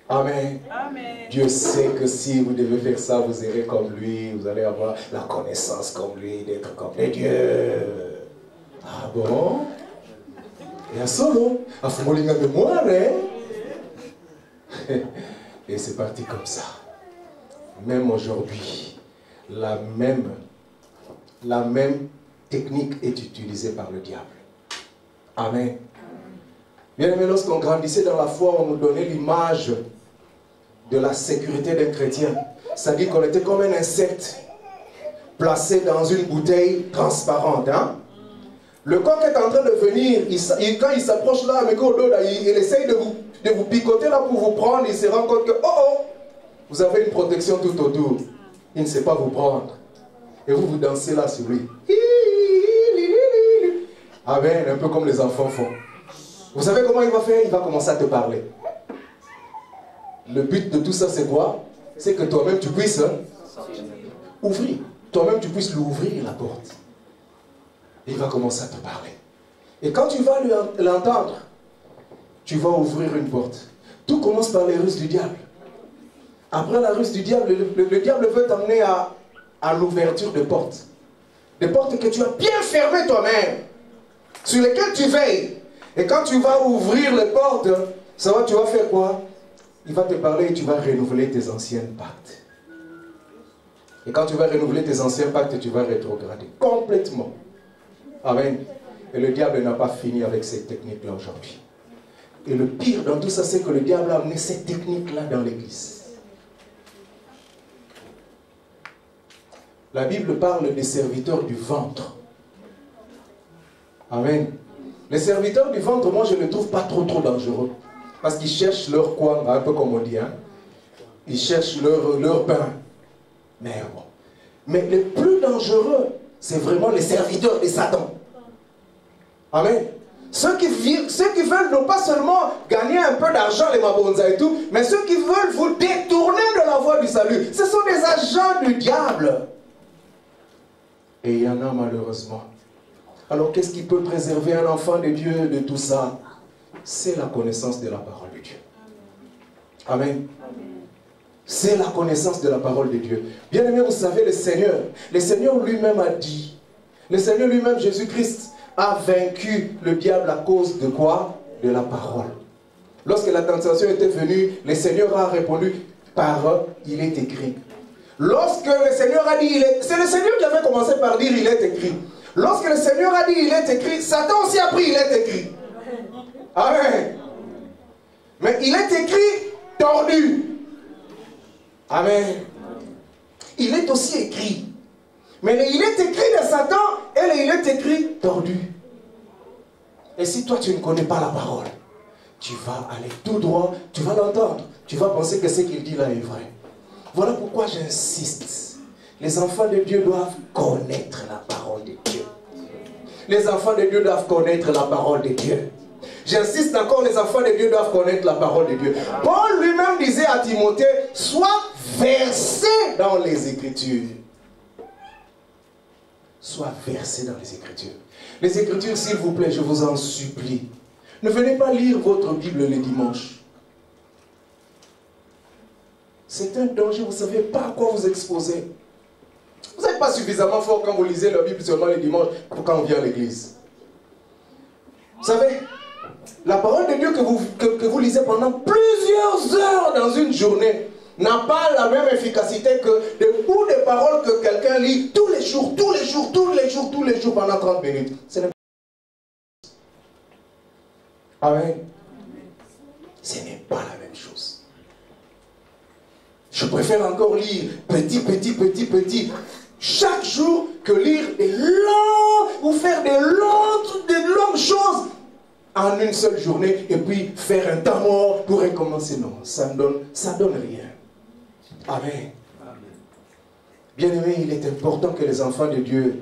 Amen. Amen. Dieu sait que si vous devez faire ça, vous irez comme lui, vous allez avoir la connaissance comme lui, d'être comme Dieu. Ah bon? Et à solo, à Fumolinga mémoire, hein? Et c'est parti comme ça. même aujourd'hui, la même technique est utilisée par le diable. Amen. Bien aimé, lorsqu'on grandissait dans la foi, on nous donnait l'image de la sécurité d'un chrétien. C'est-à-dire qu'on était comme un insecte placé dans une bouteille transparente. Hein? Le coq est en train de venir, quand il s'approche là, avec il essaye de vous picoter là pour vous prendre, il se rend compte que, vous avez une protection tout autour. Il ne sait pas vous prendre. Et vous dansez là sur lui. Amen, un peu comme les enfants font. Vous savez comment il va faire? Il va commencer à te parler. Le but de tout ça, c'est quoi? C'est que toi-même, tu puisses ouvrir. Toi-même, tu puisses lui ouvrir la porte. Et il va commencer à te parler. Et quand tu vas l'entendre, tu vas ouvrir une porte. Tout commence par les ruses du diable. Après la ruse du diable, le diable veut t'emmener à l'ouverture de portes. Des portes que tu as bien fermées toi-même, sur lesquelles tu veilles. Et quand tu vas ouvrir les portes, ça va, tu vas faire quoi? Il va te parler et tu vas renouveler tes anciens pactes. Et quand tu vas renouveler tes anciens pactes, tu vas rétrograder complètement. Amen. Et le diable n'a pas fini avec ces techniques-là aujourd'hui. Et le pire dans tout ça, c'est que le diable a amené ces techniques-là dans l'église. La Bible parle des serviteurs du ventre. Amen. Les serviteurs du ventre, moi je ne les trouve pas trop dangereux. Parce qu'ils cherchent leur coin, un peu comme on dit. Hein? Ils cherchent leur pain. Mais bon. Mais les plus dangereux, c'est vraiment les serviteurs de Satan. Amen. Ceux qui veulent non pas seulement gagner un peu d'argent, les mabonza et tout, mais ceux qui veulent vous détourner de la voie du salut. Ce sont des agents du diable. Et il y en a malheureusement. Alors qu'est-ce qui peut préserver un enfant de Dieu de tout ça? C'est la connaissance de la parole de Dieu. Amen. C'est la connaissance de la parole de Dieu. Bien aimé, vous savez, le Seigneur lui-même a dit, le Seigneur lui-même, Jésus-Christ, a vaincu le diable à cause de quoi? De la parole. Lorsque la tentation était venue, le Seigneur a répondu par il est écrit. Lorsque le Seigneur a dit, c'est le Seigneur qui avait commencé par dire il est écrit. Lorsque le Seigneur a dit il est écrit, Satan aussi a pris il est écrit. Amen. Mais il est écrit tordu. Amen. Il est aussi écrit. Mais il est écrit de Satan et il est écrit tordu. Et si toi tu ne connais pas la parole, tu vas aller tout droit, tu vas l'entendre, tu vas penser que ce qu'il dit là est vrai. Voilà pourquoi j'insiste. Les enfants de Dieu doivent connaître la parole de Dieu. Les enfants de Dieu doivent connaître la parole de Dieu. J'insiste encore, les enfants de Dieu doivent connaître la parole de Dieu. Paul lui-même disait à Timothée, sois versé dans les Écritures. Sois versé dans les Écritures. Les Écritures, s'il vous plaît, je vous en supplie. Ne venez pas lire votre Bible les dimanches. C'est un danger, vous ne savez pas à quoi vous exposer. Vous n'êtes pas suffisamment fort quand vous lisez la Bible seulement les dimanches pour quand on vient à l'église. Vous savez, la parole de Dieu que vous lisez pendant plusieurs heures dans une journée n'a pas la même efficacité que des bouts de paroles que quelqu'un lit tous les jours pendant 30 minutes. Ce n'est pas... Amen. Ce n'est pas la même chose. Je préfère encore lire petit, chaque jour que lire des longs, ou faire des longues choses en une seule journée et puis faire un temps mort pour recommencer. Non, ça ne donne rien. Amen. Bien aimé, il est important que les enfants de Dieu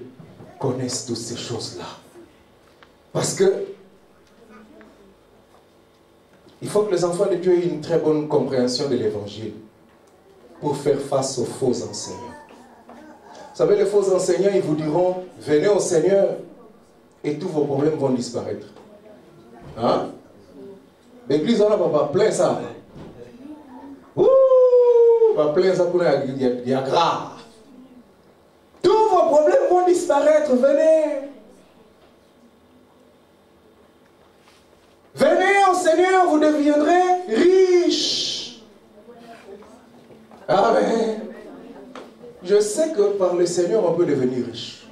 connaissent toutes ces choses-là. Parce que il faut que les enfants de Dieu aient une très bonne compréhension de l'évangile pour faire face aux faux enseignants. Vous savez, les faux enseignants, ils vous diront, venez au Seigneur et tous vos problèmes vont disparaître. Hein? L'église, on n'a pas plein ça. Ouh, pas plein ça pour il y a grave. Tous vos problèmes vont disparaître, venez. Venez au Seigneur, vous deviendrez riches. Amen. je sais que par le Seigneur, on peut devenir riche.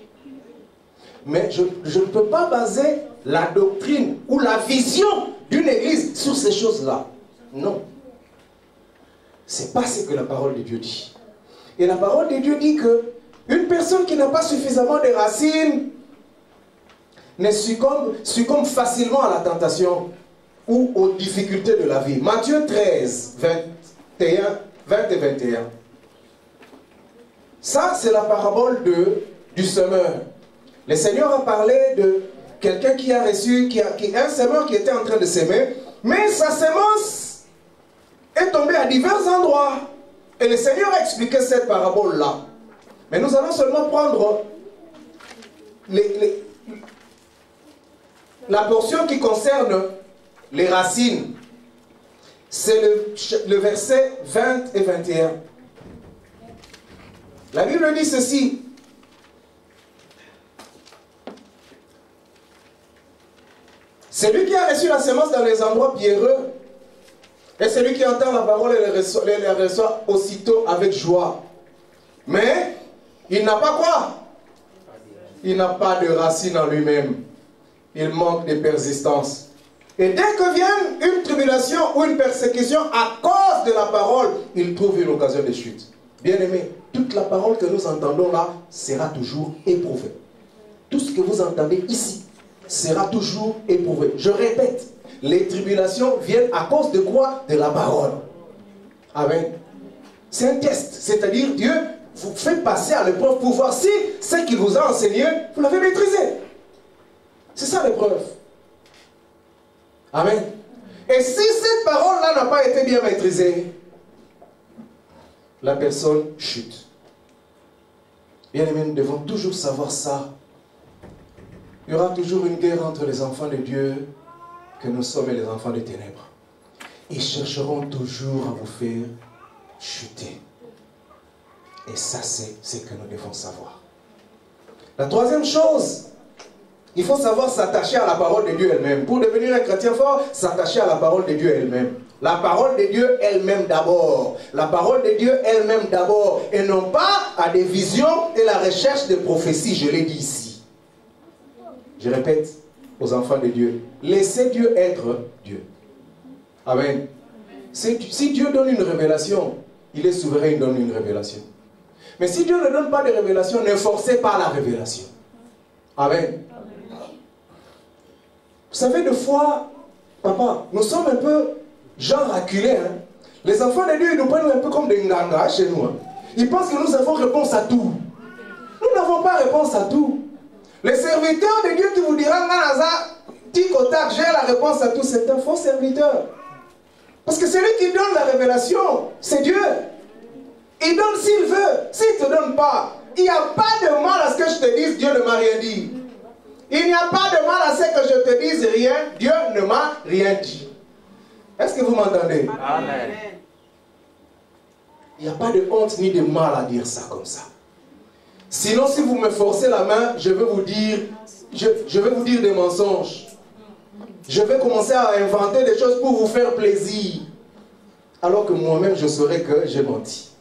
Mais je ne peux pas baser la doctrine ou la vision d'une église sur ces choses-là. Non. Ce n'est pas ce que la parole de Dieu dit. Et la parole de Dieu dit que une personne qui n'a pas suffisamment de racines ne succombe facilement à la tentation ou aux difficultés de la vie. Matthieu 13, 20 et 21. Ça, c'est la parabole du semeur. Le Seigneur a parlé de quelqu'un qui a reçu, un semeur qui était en train de s'aimer, mais sa semence est tombée à divers endroits. Et le Seigneur a expliqué cette parabole-là. Mais nous allons seulement prendre la portion qui concerne les racines. C'est le verset 20 et 21. La Bible dit ceci. Celui qui a reçu la semence dans les endroits pierreux est celui qui entend la parole et les reçoit aussitôt avec joie. Mais il n'a pas quoi? Il n'a pas de racine en lui-même. Il manque de persistance. Et dès que vient une tribulation ou une persécution à cause de la parole, il trouve une occasion de chute. Bien-aimés, toute la parole que nous entendons là sera toujours éprouvée. Tout ce que vous entendez ici sera toujours éprouvé. Je répète, les tribulations viennent à cause de quoi? De la parole. Amen. C'est un test, c'est-à-dire Dieu vous fait passer à l'épreuve pour voir si ce qu'il vous a enseigné, vous l'avez maîtrisé. C'est ça l'épreuve. Amen. Et si cette parole-là n'a pas été bien maîtrisée, la personne chute. Bien aimé, nous devons toujours savoir ça. Il y aura toujours une guerre entre les enfants de Dieu que nous sommes et les enfants des ténèbres. Ils chercheront toujours à vous faire chuter. Et ça, c'est ce que nous devons savoir. La troisième chose, il faut savoir s'attacher à la parole de Dieu elle-même. Pour devenir un chrétien fort, s'attacher à la parole de Dieu elle-même. La parole de Dieu elle-même d'abord. La parole de Dieu elle-même d'abord. Et non pas à des visions et la recherche de prophéties, je l'ai dit ici. Je répète aux enfants de Dieu, laissez Dieu être Dieu. Amen. Si Dieu donne une révélation, il est souverain, il donne une révélation. Mais si Dieu ne donne pas de révélation, ne forcez pas la révélation. Amen. Vous savez, des fois, papa, nous sommes un peu gens acculés. Hein? Les enfants de Dieu, ils nous prennent un peu comme des ngangas chez nous. Hein? Ils pensent que nous avons réponse à tout. Nous n'avons pas réponse à tout. Les serviteurs de Dieu qui vous diront, tic au tac, j'ai la réponse à tout, c'est un faux serviteur. Parce que celui qui donne la révélation, c'est Dieu. Il donne s'il veut. S'il ne te donne pas, il n'y a pas de mal à ce que je te dise, Dieu ne m'a rien dit. Il n'y a pas de mal à ce que je te dise rien, Dieu ne m'a rien dit. Est-ce que vous m'entendez? Amen. Il n'y a pas de honte ni de mal à dire ça comme ça. Sinon, si vous me forcez la main, je vais vous dire, je vais vous dire des mensonges. Je vais commencer à inventer des choses pour vous faire plaisir. Alors que moi-même, je saurais que j'ai menti.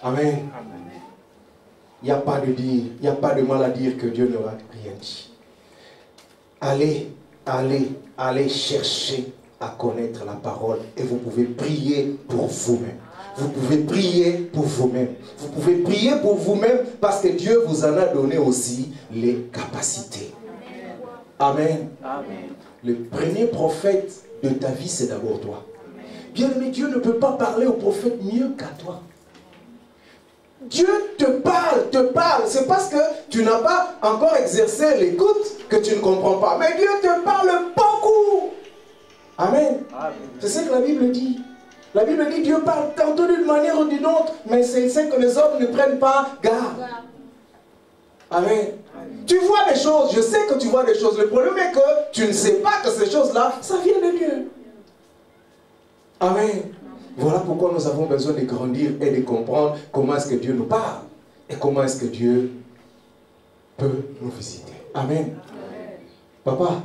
Amen. Il n'y a pas de dire, il n'y a pas de mal à dire que Dieu n'aura rien dit. Allez chercher à connaître la parole et vous pouvez prier pour vous-même. Vous pouvez prier pour vous-même. Vous pouvez prier pour vous-même parce que Dieu vous en a donné aussi les capacités. Amen. Amen. Le premier prophète de ta vie, c'est d'abord toi. Bien-aimé, Dieu ne peut pas parler au prophète mieux qu'à toi. Dieu te parle. C'est parce que tu n'as pas encore exercé l'écoute que tu ne comprends pas. Mais Dieu te parle beaucoup. Amen. Amen. C'est ce que la Bible dit. La Bible dit Dieu parle tantôt d'une manière ou d'une autre, mais c'est ce que les hommes ne prennent pas garde. Amen. Tu vois des choses, je sais que tu vois des choses. Le problème est que tu ne sais pas que ces choses-là, ça vient de Dieu. Amen. Voilà pourquoi nous avons besoin de grandir et de comprendre comment est-ce que Dieu nous parle et comment est-ce que Dieu peut nous visiter. Amen. Papa,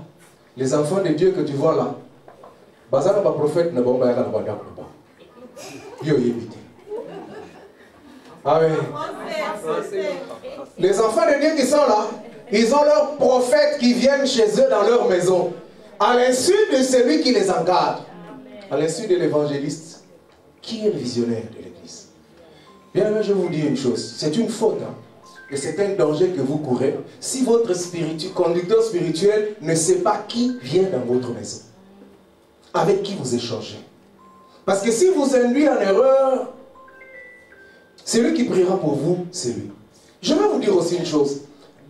les enfants de Dieu que tu vois là, bazana ba prophète ne bomba yakana ba. Yo yébité. Amen. Les enfants de Dieu qui sont là, ils ont leurs prophètes qui viennent chez eux dans leur maison, à l'insu de celui qui les encadre, à l'insu de l'évangéliste, qui est le visionnaire de l'Église. Bien, je vais vous dire une chose, c'est une faute, hein, et c'est un danger que vous courez si votre conducteur spirituel ne sait pas qui vient dans votre maison, avec qui vous échangez. Parce que si vous induisez en erreur, celui qui priera pour vous, c'est lui. Je vais vous dire aussi une chose.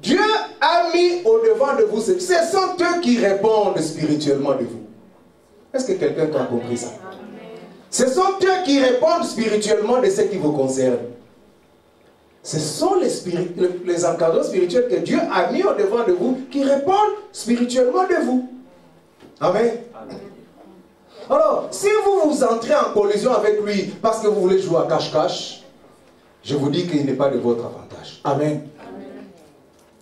Dieu a mis au devant de vous, ce sont eux qui répondent spirituellement de vous. Est-ce que quelqu'un a compris ça? Ce sont eux qui répondent spirituellement de ce qui vous concerne. Ce sont les encadrants spirituels que Dieu a mis au devant de vous qui répondent spirituellement de vous. Amen. Alors, si vous entrez en collision avec lui parce que vous voulez jouer à cache-cache, je vous dis qu'il n'est pas de votre avantage. Amen.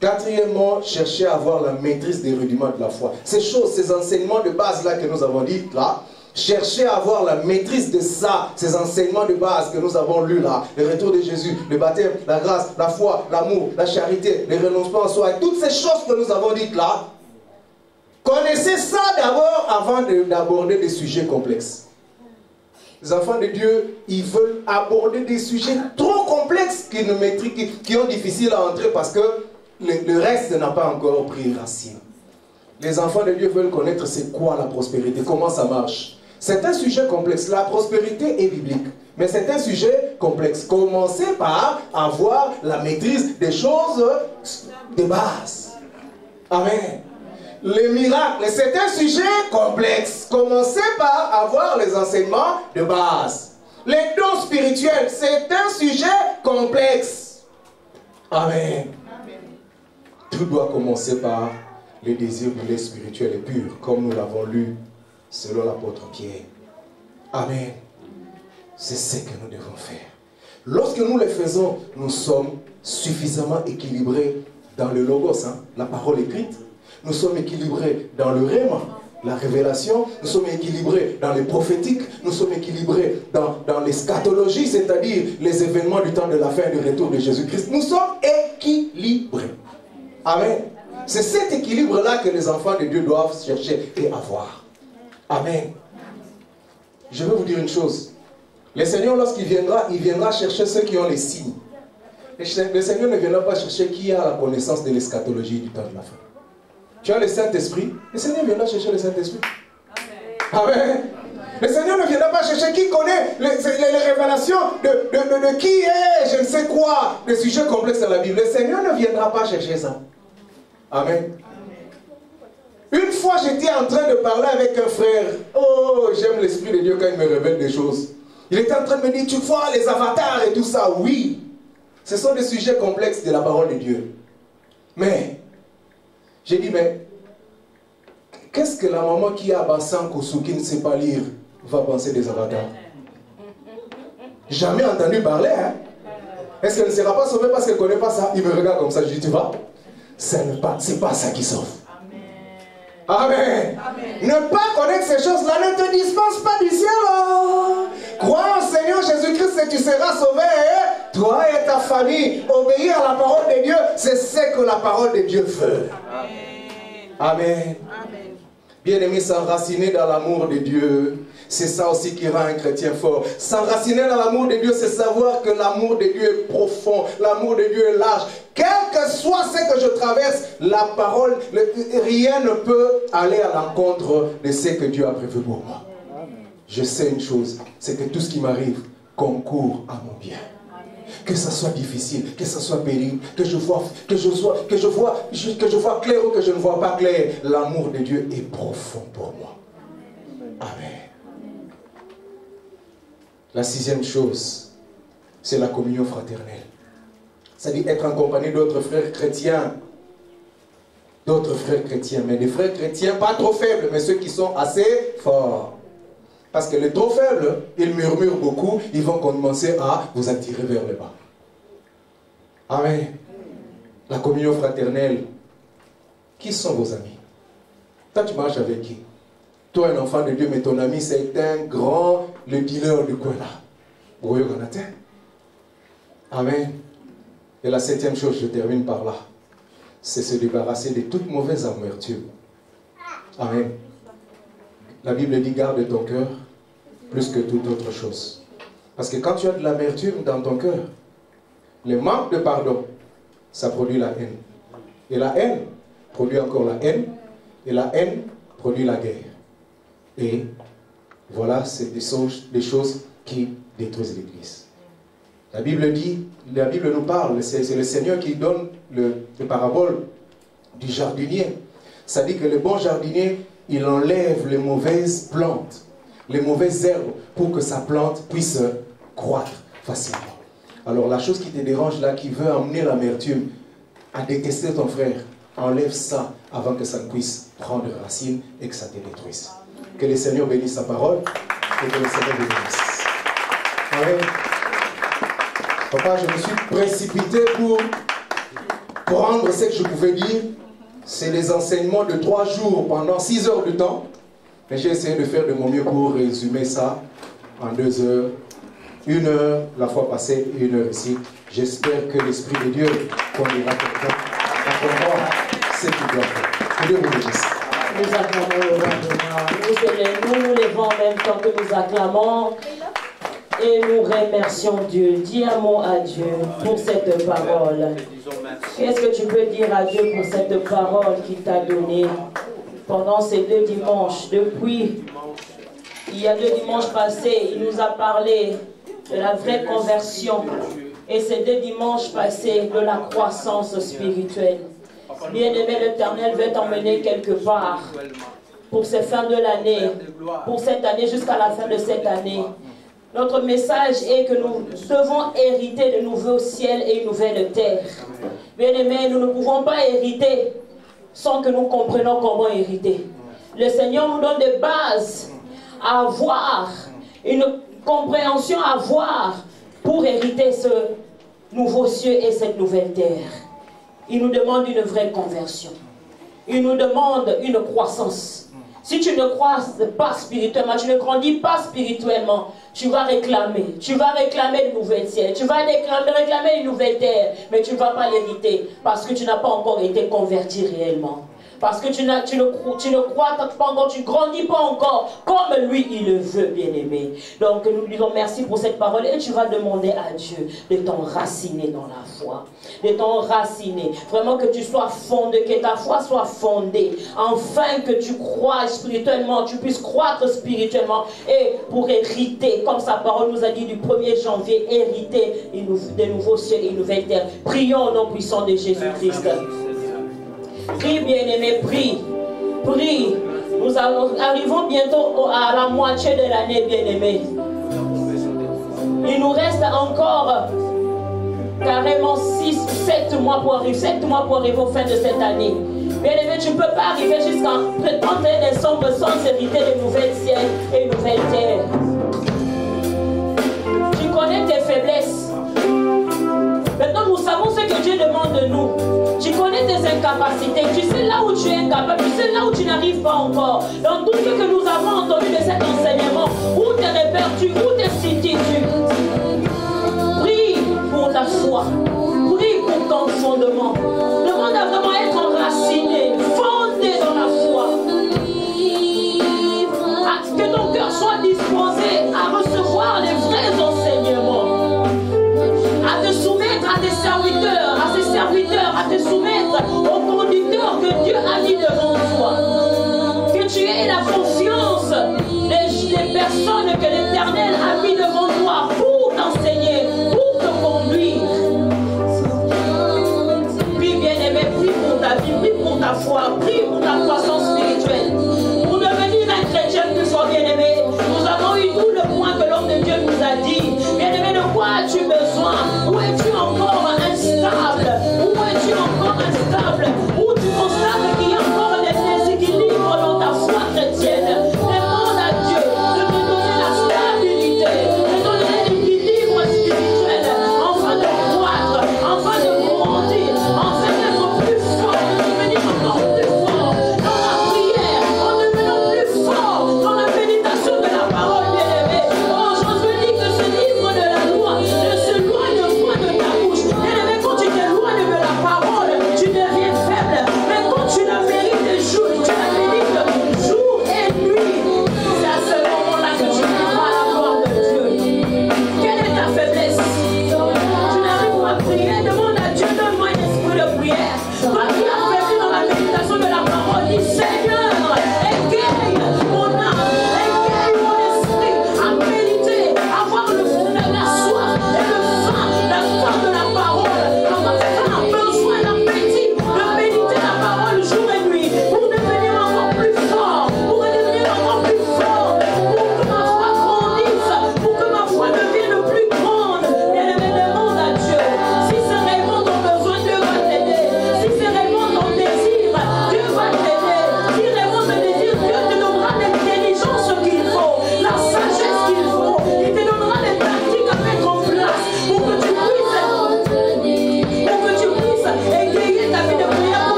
Quatrièmement, cherchez à avoir la maîtrise des rudiments de la foi. Ces choses, ces enseignements de base là que nous avons dit là, cherchez à avoir la maîtrise de ça, ces enseignements de base que nous avons lus là, le retour de Jésus, le baptême, la grâce, la foi, l'amour, la charité, le renoncement à soi, et toutes ces choses que nous avons dites là. Connaissez ça d'abord avant d'aborder des sujets complexes. Les enfants de Dieu, ils veulent aborder des sujets trop complexes qu'ils ne maîtrisent, qui sont difficiles à entrer parce que le reste n'a pas encore pris racine. Les enfants de Dieu veulent connaître c'est quoi la prospérité, comment ça marche. C'est un sujet complexe. La prospérité est biblique, mais c'est un sujet complexe. Commencez par avoir la maîtrise des choses de base. Amen. Les miracles, c'est un sujet complexe. Commencez par avoir les enseignements de base. Les dons spirituels, c'est un sujet complexe. Amen. Tout doit commencer par les désirs brûlés spirituels et purs, comme nous l'avons lu selon l'apôtre Pierre. Amen. C'est ce que nous devons faire. Lorsque nous le faisons, nous sommes suffisamment équilibrés dans le logos, hein, la parole écrite. Nous sommes équilibrés dans le rhéma, la révélation. Nous sommes équilibrés dans les prophétiques. Nous sommes équilibrés dans l'eschatologie, c'est-à-dire les événements du temps de la fin et du retour de Jésus-Christ. Nous sommes équilibrés. Amen. C'est cet équilibre-là que les enfants de Dieu doivent chercher et avoir. Amen. Je vais vous dire une chose. Le Seigneur, lorsqu'il viendra, il viendra chercher ceux qui ont les signes. Le Seigneur ne viendra pas chercher qui a la connaissance de l'eschatologie du temps de la fin. Tu as le Saint-Esprit, le Seigneur viendra chercher le Saint-Esprit. Amen. Amen. Le Seigneur ne viendra pas chercher qui connaît les révélations de qui est, je ne sais quoi, des sujets complexes dans la Bible. Le Seigneur ne viendra pas chercher ça. Amen. Une fois, j'étais en train de parler avec un frère. Oh, j'aime l'Esprit de Dieu quand il me révèle des choses. Il était en train de me dire, tu vois les avatars et tout ça. Oui, ce sont des sujets complexes de la parole de Dieu. Mais, j'ai dit, mais, qu'est-ce que la maman qui a Bassan Koussou, qui ne sait pas lire, va penser des avatars? Jamais entendu parler, hein? Est-ce qu'elle ne sera pas sauvée parce qu'elle ne connaît pas ça? Il me regarde comme ça, je dis, tu vois? C'est pas ça qui sauve. Amen. Amen. Ne pas connaître ces choses-là ne te dispense pas du ciel. Crois au Seigneur Jésus-Christ et tu seras sauvé. Toi et ta famille, obéir à la parole de Dieu, c'est ce que la parole de Dieu veut. Amen. Amen. Amen. Bien-aimé, s'enraciner dans l'amour de Dieu, c'est ça aussi qui rend un chrétien fort. S'enraciner dans l'amour de Dieu, c'est savoir que l'amour de Dieu est profond, l'amour de Dieu est large. Quel que soit ce que je traverse, la parole, rien ne peut aller à l'encontre de ce que Dieu a prévu pour moi. Je sais une chose, c'est que tout ce qui m'arrive concourt à mon bien. Que ça soit difficile, que ça soit pénible, que je vois clair ou que je ne vois pas clair, l'amour de Dieu est profond pour moi. Amen. La sixième chose, c'est la communion fraternelle. C'est-à-dire être en compagnie d'autres frères chrétiens. D'autres frères chrétiens, mais des frères chrétiens pas trop faibles, mais ceux qui sont assez forts. Parce que les trop faibles, ils murmurent beaucoup, ils vont commencer à vous attirer vers le bas. Amen. La communion fraternelle. Qui sont vos amis? Toi, tu marches avec qui? Toi, un enfant de Dieu, mais ton ami, c'est un grand, le dealer du coin là. Vous voyez qu'on a. Amen. Et la 7e chose, je termine par là, c'est se débarrasser de toute mauvaise amertume. Amen. La Bible dit garde ton cœur plus que toute autre chose. Parce que quand tu as de l'amertume dans ton cœur, le manque de pardon, ça produit la haine. Et la haine produit encore la haine. Et la haine produit la guerre. Et voilà, c'est des choses qui détruisent l'Église. La Bible nous parle, c'est le Seigneur qui donne le parabole du jardinier. Ça dit que le bon jardinier, il enlève les mauvaises plantes, les mauvaises herbes, pour que sa plante puisse croître facilement. Alors la chose qui te dérange là, qui veut amener l'amertume à détester ton frère, enlève ça avant que ça ne puisse prendre racine et que ça te détruise. Que le Seigneur bénisse sa parole et que le Seigneur bénisse. Amen. Papa, je me suis précipité pour prendre ce que je pouvais dire. C'est les enseignements de 3 jours pendant 6 heures de temps. Mais j'ai essayé de faire de mon mieux pour résumer ça en 2 heures. 1 heure la fois passée et 1 heure ici. J'espère que l'Esprit de Dieu conduira quelqu'un à comprendre ce qu'il doit faire. Que Dieu vous bénisse. Nous acclamons le roi de gloire. Nous levons en même temps que nous acclamons. Et nous remercions Dieu. Dis un mot à Dieu pour cette parole. Qu'est-ce que tu peux dire à Dieu pour cette parole qu'il t'a donnée pendant ces 2 dimanches? Depuis, il y a 2 dimanches passés, il nous a parlé de la vraie conversion. Et ces 2 dimanches passés, de la croissance spirituelle. Bien-aimé, l'Éternel veut t'emmener quelque part pour ces fins de l'année, pour cette année, jusqu'à la fin de cette année. Notre message est que nous devons hériter de nouveaux ciels et une nouvelle terre. Bien-aimés, nous ne pouvons pas hériter sans que nous comprenions comment hériter. Le Seigneur nous donne des bases à avoir, une compréhension à avoir pour hériter ce nouveau ciel et cette nouvelle terre. Il nous demande une vraie conversion. Il nous demande une croissance. Si tu ne crois pas spirituellement, tu ne grandis pas spirituellement, tu vas réclamer de nouvelles ciels, tu vas réclamer une nouvelle terre, mais tu ne vas pas l'hériter parce que tu n'as pas encore été converti réellement. Parce que tu ne crois pas encore, tu ne grandis pas encore comme lui il le veut, bien-aimé. Donc nous lui disons merci pour cette parole et tu vas demander à Dieu de t'enraciner dans la foi. De t'enraciner. Vraiment que tu sois fondé, que ta foi soit fondée. Enfin que tu crois spirituellement, tu puisses croître spirituellement. Et pour hériter, comme sa parole nous a dit du 1er janvier, hériter de nouveaux cieux et une nouvelle terre. Prions au nom puissant de Jésus-Christ. Prie, bien-aimé, prie. Prie. Nous arrivons bientôt à la moitié de l'année, bien-aimé. Il nous reste encore carrément 7 mois pour arriver au fin de cette année. Bien-aimé, tu ne peux pas arriver jusqu'en 31 décembre sans hériter de nouvelles ciels et de nouvelles terres. Tu connais tes faiblesses. Maintenant, nous savons ce que Dieu demande de nous. Tu connais tes incapacités. Tu sais là où tu es incapable. Tu sais là où tu n'arrives pas encore. Dans tout ce que nous avons entendu de cet enseignement, où te repères-tu, où te situes-tu? Prie pour ta foi. Prie pour ton fondement. Demande à vraiment être enraciné, fondé dans la foi. Que ton cœur soit disposé à recevoir les vrais enseignements. À te soumettre à tes serviteurs, à ses serviteurs, à te soumettre au conducteur que Dieu a mis devant toi. Que tu aies la confiance des personnes que l'Éternel a mis devant toi pour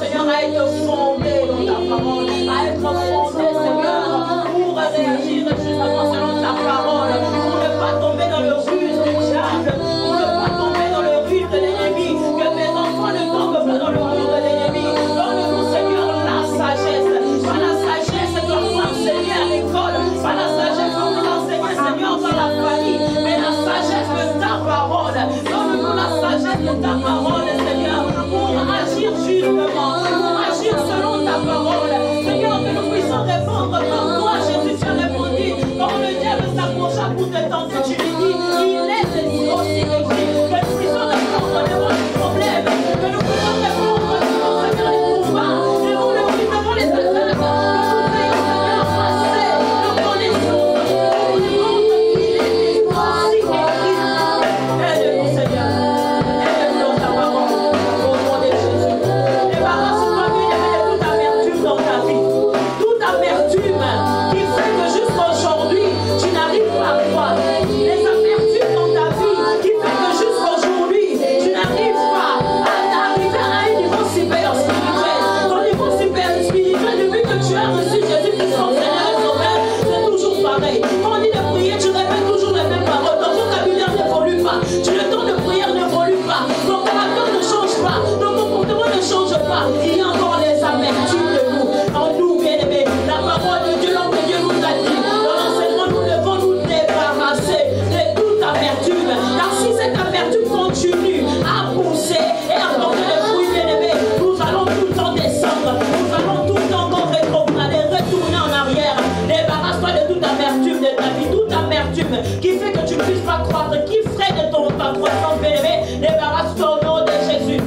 Seigneur, à être fondé dans ta parole, à être fondé, Seigneur, pour réagir justement selon ta parole, pour ne pas tomber dans le ruse du diable, pour ne pas tomber dans le ruse de l'ennemi, que mes enfants ne tombent pas dans le ruse de l'ennemi. Donne-nous, Seigneur, la sagesse, pas la sagesse que l'on va enseigner à l'école, pas la sagesse qu'on va enseigner, Seigneur, dans la famille, mais la sagesse de ta parole. Donne-nous la sagesse de ta parole, Seigneur, pour agir justement, pour agir selon ta parole. Seigneur, que nous puissions répondre comme toi, Jésus, tu as répondu. Quand le diable s'approcha pour te tenter, tu lui dis, il est aussi écrit. Que nous puissions répondre devant les problèmes, que nous puissions répondre devant, Seigneur, les combats, devant le bruit, devant les attaques, que nous ayons, Seigneur, assez de connaissance pour nous rendre qu'il est aussi écrit. Aide-nous, Seigneur, aide-nous dans ta parole, au nom de Jésus. Débarrasse-toi, bien-aimé, de toute amertume dans ta vie, toute amertume qui fait que jusqu'aujourd'hui, tu n'arrives pas à croire. Les amertumes dans ta vie qui fait que jusqu'aujourd'hui, tu n'arrives pas à arriver à un niveau supérieur spirituel. Ton niveau supérieur spirituel, depuis que tu as reçu Jésus-Christ comme Seigneur et Sauveur, c'est toujours pareil. Quand on dit de prier, tu répètes toujours les mêmes paroles. Ton vocabulaire n'évolue pas. Le temps de prière n'évolue pas. Ton caractère ne change pas. Ton comportement ne change pas. Il y a encore les amertumes de nous. En nous, bien-aimés, la parole de Dieu, l'homme de Dieu nous a dit. Dans l'enseignement, nous devons nous débarrasser de toute amertume. Car si cette amertume continue à pousser et à porter des fruits, bien-aimés, nous allons tout le temps descendre. Nous allons tout le temps encore rétrograder, retourner en arrière. Débarrasse-toi de toute amertume de ta vie, toute amertume qui fait que tu ne puisses pas croître, qui freine ta croissance, bien-aimé. Débarrasse-toi au nom de Jésus.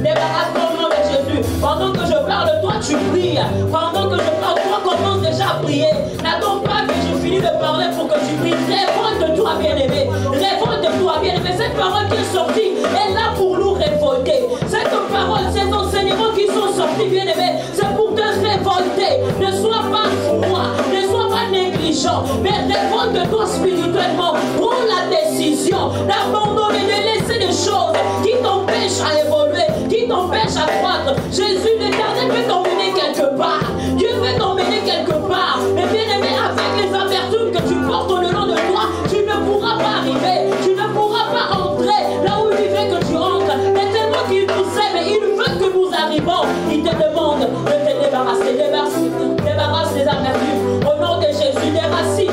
Débarrasse-toi au nom de Jésus. Pendant que je parle, toi tu pries. Pendant que je parle, toi commence déjà à prier. N'attends pas que je finis de parler pour que tu pries. Révolte-toi, bien-aimé. Révolte-toi, bien-aimé. Cette parole qui est sortie est là pour nous révolter. Cette parole, ces enseignements qui sont sortis, bien-aimé, c'est pour te révolter. Ne sois pas froid, ne sois pas négligent, mais révolte-toi spirituellement. Prends la décision d'abandonner, de laisser des choses qui t'empêchent à évoluer, qui t'empêchent à croître. Jésus, l'Éternel veut t'emmener quelque part. Dieu veut t'emmener quelque part. Mais bien-aimé, avec les amertumes que tu portes au-dedans de toi, tu ne pourras pas arriver. Tu ne pourras pas entrer là où il veut que tu entres. Mais tellement qu'il nous aime et il veut que nous arrivons, il te demande de te débarrasser. Débarrasse les amertumes. Au nom de Jésus, des racines,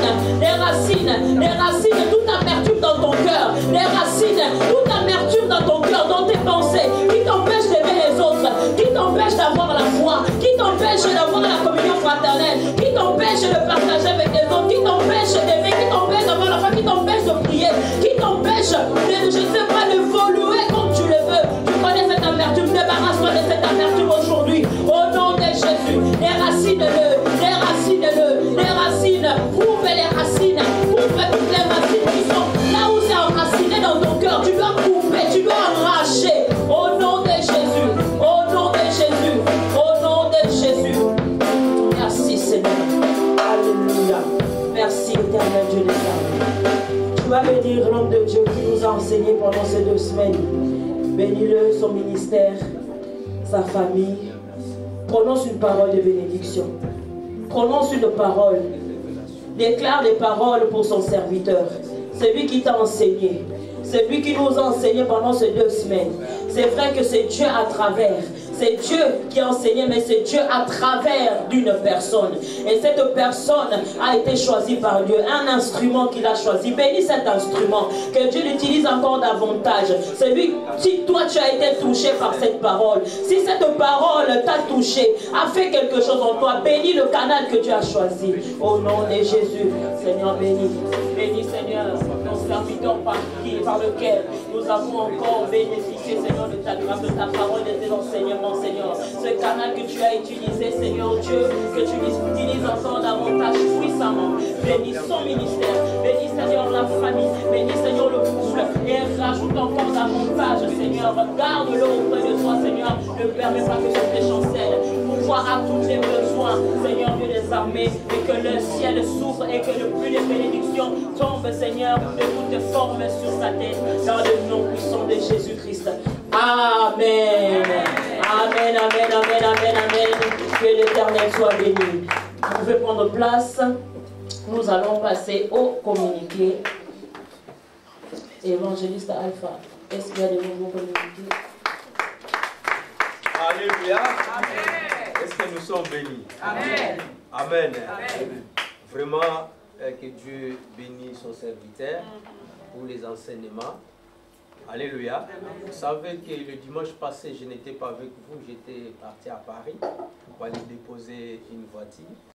toute amertume dans ton cœur. Des racines, toute amertume dans ton cœur, dans tes pensées, qui t'empêchent d'aimer les autres, qui t'empêchent d'avoir la foi, qui t'empêchent d'avoir la communion fraternelle, qui t'empêchent de partager avec les autres, qui t'empêchent d'aimer, qui t'empêchent d'avoir la foi, qui t'empêchent de prier, qui t'empêchent de, je ne sais pas, d'évoluer comme tu le veux. Tu connais cette amertume, débarrasse-toi de cette amertume aujourd'hui. Au nom de Jésus, les racines, prouve les racines, prouve toutes les racines qui sont là où c'est enraciné dans ton cœur. Tu dois couper, tu dois arracher. Au nom de Jésus, au nom de Jésus, au nom de Jésus. Merci Seigneur. Alléluia. Merci éternel Dieu des armées. Tu vas bénir l'homme de Dieu qui nous a enseigné pendant ces 2 semaines. Bénis-le, son ministère, sa famille. Prononce une parole de bénédiction. Prononce une parole. Déclare des paroles pour son serviteur. C'est lui qui t'a enseigné. C'est lui qui nous a enseigné pendant ces 2 semaines. C'est vrai que c'est Dieu à travers. C'est Dieu qui a enseigné, mais c'est Dieu à travers d'une personne. Et cette personne a été choisie par Dieu. Un instrument qu'il a choisi. Bénis cet instrument. Que Dieu l'utilise encore davantage. C'est lui, si toi tu as été touché par cette parole, si cette parole t'a touché, a fait quelque chose en toi, bénis le canal que tu as choisi. Au nom de Jésus, Seigneur, bénis. Bénis, Seigneur, ton serviteur par lequel nous avons encore bénéficié, Seigneur, de ta grâce, de ta parole, de tes enseignements, Seigneur. Ce canal que tu as utilisé, Seigneur Dieu, que tu utilises encore davantage puissamment. Bénis son ministère, bénis, Seigneur, la famille, bénis, Seigneur, le couple, et rajoute encore davantage, Seigneur. Garde-le auprès de toi, Seigneur. Ne permets pas que ce chancelle. Pouvoir à tous les besoins, Seigneur Dieu des armées, et que le ciel s'ouvre et que le plus de bénédictions tombe, Seigneur, de toutes formes sur sa tête, dans le nom puissant de Jésus-Christ. Amen. Amen, amen, amen, amen, amen. Que l'Éternel soit béni. Vous pouvez prendre place. Nous allons passer au communiqué. Évangéliste Alpha, est-ce qu'il y a des nouveaux communiqués? Alléluia. Est-ce que nous sommes bénis? Amen. Amen. Amen. Vraiment, que Dieu bénisse son serviteur pour les enseignements. Alléluia. Vous savez que le dimanche passé, je n'étais pas avec vous, j'étais parti à Paris pour aller déposer une voiture.